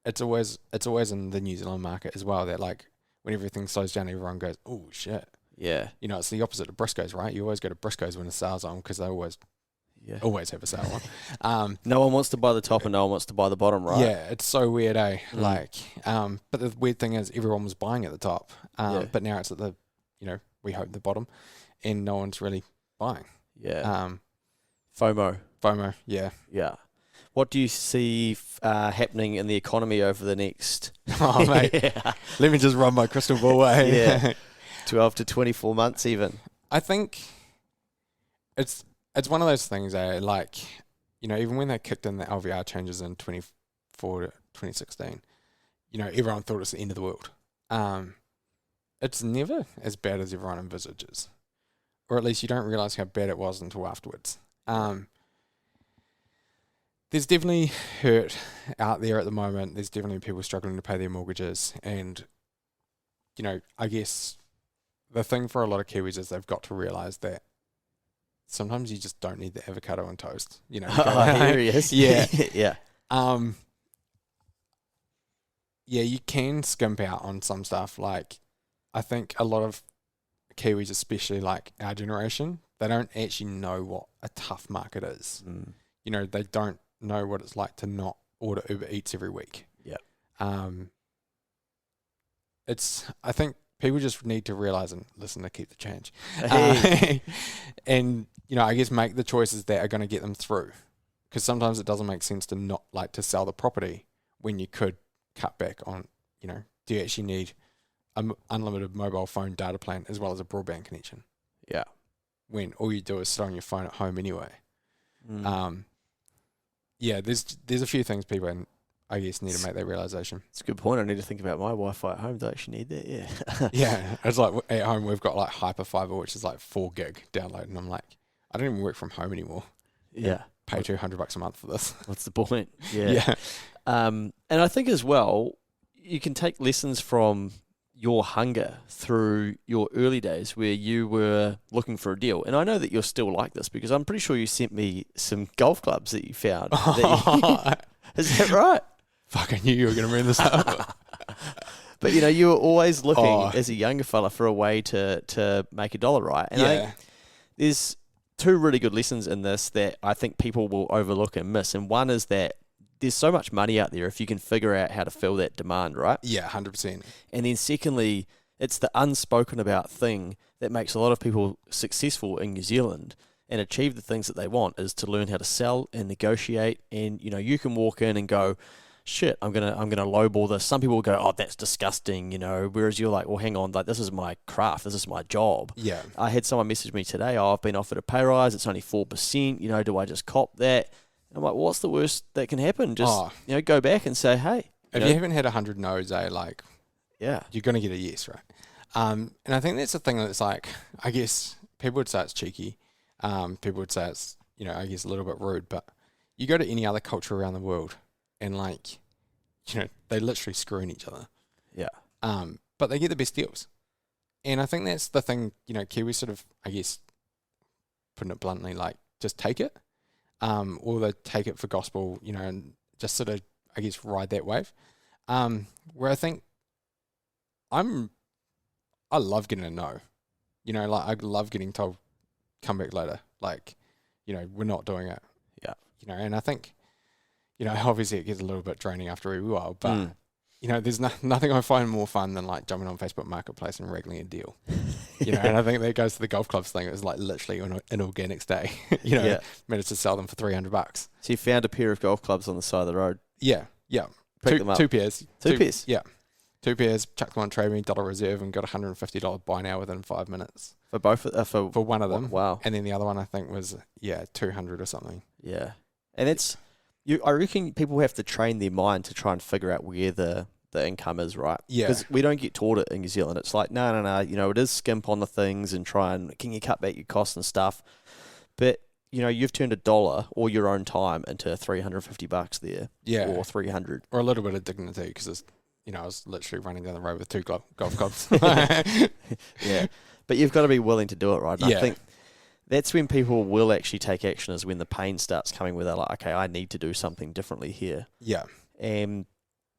it's always in the New Zealand market as well that, like, when everything slows down, everyone goes, oh, shit. Yeah. You know, it's the opposite of Briscoe's, right? You always go to Briscoe's when a sale's on because they always have a sale on. No one wants to buy the top and no one wants to buy the bottom, right? Yeah, it's so weird, eh? Like, but the weird thing is everyone was buying at the top, but now it's at the, you know, we hope the bottom, and no one's really buying. Yeah. FOMO. Yeah. Yeah. What do you see happening in the economy over the next... Oh, mate. Let me just run my crystal ball away. Yeah. 12 to 24 months even. I think it's one of those things, like, you know, even when they kicked in the LVR changes in 2016, you know, everyone thought it's the end of the world. It's never as bad as everyone envisages, or at least you don't realise how bad it was until afterwards. There's definitely hurt out there at the moment. There's definitely people struggling to pay their mortgages, and, you know, I guess the thing for a lot of Kiwis is they've got to realise that sometimes you just don't need the avocado on toast. You know. Here he is. Yeah. Yeah. Yeah, you can skimp out on some stuff. Like, I think a lot of Kiwis, especially like our generation, they don't actually know what a tough market is. You know, they don't know what it's like to not order Uber Eats every week. Yeah. I think people just need to realize and listen to Keep the Change. And, you know, I guess make the choices that are going to get them through. Because sometimes it doesn't make sense to not like to sell the property when you could cut back on, you know, do you actually need an unlimited mobile phone data plan as well as a broadband connection? Yeah. When all you do is sit on your phone at home anyway. Yeah, there's a few things people, I guess, need to make that realization. It's a good point. I need to think about my Wi-Fi at home. Do I actually need that? Yeah. Yeah, it's like at home we've got like Hyperfiber, which is like 4 gig download, and I'm like, I don't even work from home anymore. Yeah. Pay $200 a month for this. What's the point? Yeah. Yeah. And I think as well, you can take lessons from your hunger through your early days where you were looking for a deal. And I know that you're still like this because I'm pretty sure you sent me some golf clubs that you found. Is that right? Fuck, I knew you were going to bring this up. But, you know, you were always looking as a younger fella for a way to make a dollar, right? And I think there's two really good lessons in this that I think people will overlook and miss. And one is that there's so much money out there if you can figure out how to fill that demand, right? Yeah, 100%. And then secondly, it's the unspoken about thing that makes a lot of people successful in New Zealand and achieve the things that they want is to learn how to sell and negotiate. And, you know, you can walk in and go, shit, I'm gonna lowball this. Some people will go, oh, that's disgusting, you know, whereas you're like, well, hang on, like, this is my craft, this is my job. Yeah. I had someone message me today, oh, I've been offered a pay rise, it's only 4%, you know, do I just cop that? And I'm like, well, what's the worst that can happen? Just, you know, go back and say, hey. If you haven't had 100 no's, like, yeah, you're going to get a yes, right? And I think that's the thing that's like, I guess people would say it's cheeky. People would say it's, you know, I guess a little bit rude, but you go to any other culture around the world and, like, you know, they literally screwing each other. Yeah. But they get the best deals. And I think that's the thing, you know, Kiwis sort of, I guess, putting it bluntly, like, just take it. Or they take it for gospel, you know, and just sort of, I guess, ride that wave. Where I think I love getting a no. You know, like, I love getting told, come back later. Like, you know, we're not doing it. Yeah. You know, and I think, you know, obviously it gets a little bit draining after a while, but, you know, there's nothing I find more fun than, like, jumping on Facebook Marketplace and wrangling a deal. You know, and I think that goes to the golf clubs thing. It was, like, literally an organics day. You know, managed to sell them for $300. So you found a pair of golf clubs on the side of the road? Yeah. Picked them up. Two pairs. Two pairs? Yeah. 2 pairs, chucked them on Trade Me, dollar reserve, and got $150 buy now within 5 minutes. For both? For one of them. Wow. And then the other one, I think, was, $200 or something. Yeah. And it's, I reckon people have to train their mind to try and figure out where the income is, right? Yeah. Because we don't get taught it in New Zealand. It's like, no, you know, it is skimp on the things and try and, can you cut back your costs and stuff? But, you know, you've turned $1 or your own time into $350 there. Yeah. Or 300. Or a little bit of dignity because it's, you know, I was literally running down the road with 2 golf clubs. Yeah. But you've got to be willing to do it, right? And yeah. I think that's when people will actually take action, is when the pain starts coming, where they're like, okay, I need to do something differently here. Yeah. And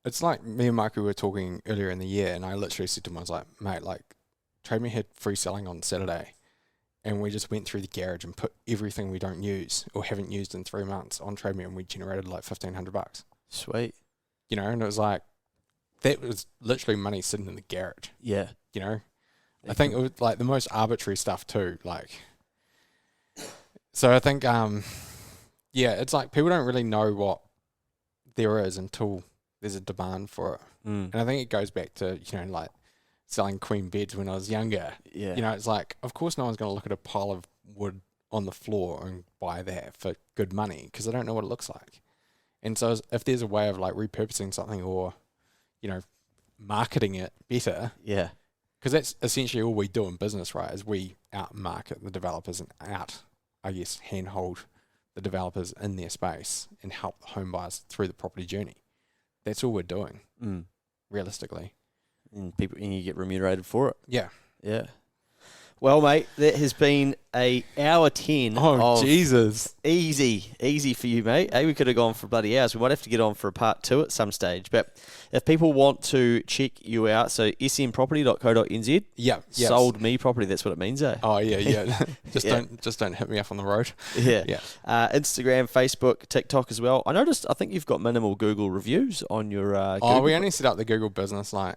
it's like me and Marco were talking earlier in the year, and I literally said to him, I was like, mate, like, Trade Me had free selling on Saturday, and we just went through the garage and put everything we don't use or haven't used in 3 months on Trade Me, and we generated like $1,500. Sweet. You know, and it was like, that was literally money sitting in the garage. Yeah. You know, I think it was like the most arbitrary stuff too. Like, so I think, it's like people don't really know what there is until there's a demand for it. And I think it goes back to, you know, like selling queen beds when I was younger. Yeah. You know, it's like, of course no one's going to look at a pile of wood on the floor and buy that for good money because they don't know what it looks like. And so if there's a way of like repurposing something or, you know, marketing it better. Yeah. Because that's essentially all we do in business, right? Is we out market the developers and I guess, handhold the developers in their space and help the home buyers through the property journey. That's all we're doing, realistically. And you get remunerated for it. Yeah. Yeah. Well, mate, that has been a hour 10. Oh, of Jesus. Easy for you, mate. Hey, we could have gone for bloody hours. We might have to get on for a part 2 at some stage. But if people want to check you out, so smproperty.co.nz. Yeah. Sold me property. That's what it means, eh? Oh, yeah. Yeah. Just don't hit me up on the road. Yeah. Yeah. Instagram, Facebook, TikTok as well. I think you've got minimal Google reviews on your Google. We only set up the Google business like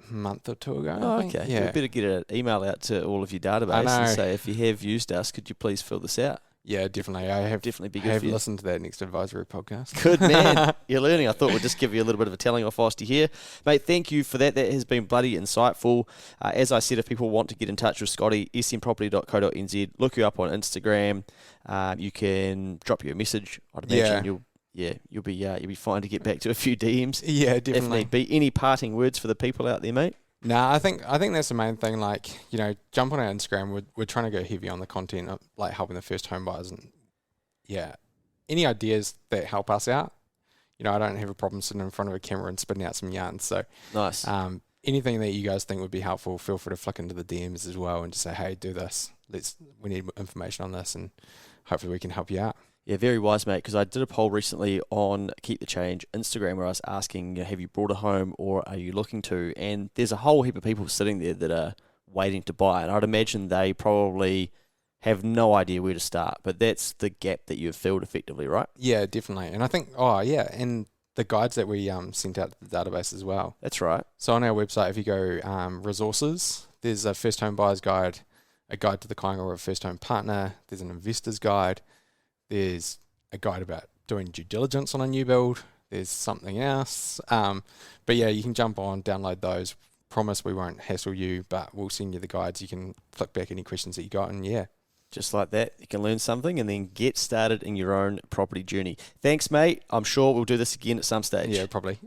a month or 2 ago. Oh, I think. okay. Yeah. We better get an email out to all of your database and say, if you have used us, could you please fill this out? Yeah, definitely. I have Definitely be good I have for you. listened to that Next Advisory podcast. Good man. You're learning. I thought we'd just give you a little bit of a telling off whilst you're here. Mate, thank you for that. That has been bloody insightful. As I said, if people want to get in touch with Scotty, smproperty.co.nz, look you up on Instagram. You can drop you a message. I'd imagine you'll be fine to get back to a few DMs. Yeah, If definitely. need be. Any parting words for the people out there, mate? Nah, I think that's the main thing. Like, jump on our Instagram. We're trying to go heavy on the content of like helping the first home buyers, and any ideas that help us out. I don't have a problem sitting in front of a camera and spitting out some yarns. So Nice. anything that you guys think would be helpful, feel free to flick into the DMs as well and just say, hey, do this. We need information on this, and hopefully we can help you out. Yeah, very wise, mate, because I did a poll recently on Keep the Change Instagram where I was asking, have you bought a home or are you looking to? And there's a whole heap of people sitting there that are waiting to buy. And I'd imagine they probably have no idea where to start. But that's the gap that you've filled effectively, right? Yeah, definitely. And I think, and the guides that we sent out to the database as well. That's right. So on our website, if you go resources, there's a first home buyer's guide, a guide to the kind of a first home partner, there's an investor's guide, there's a guide about doing due diligence on a new build, there's something else. But yeah, you can jump on, download those. Promise we won't hassle you, but we'll send you the guides. You can flick back any questions that you got, and yeah. Just like that, you can learn something and then get started in your own property journey. Thanks, mate. I'm sure we'll do this again at some stage. Yeah, probably.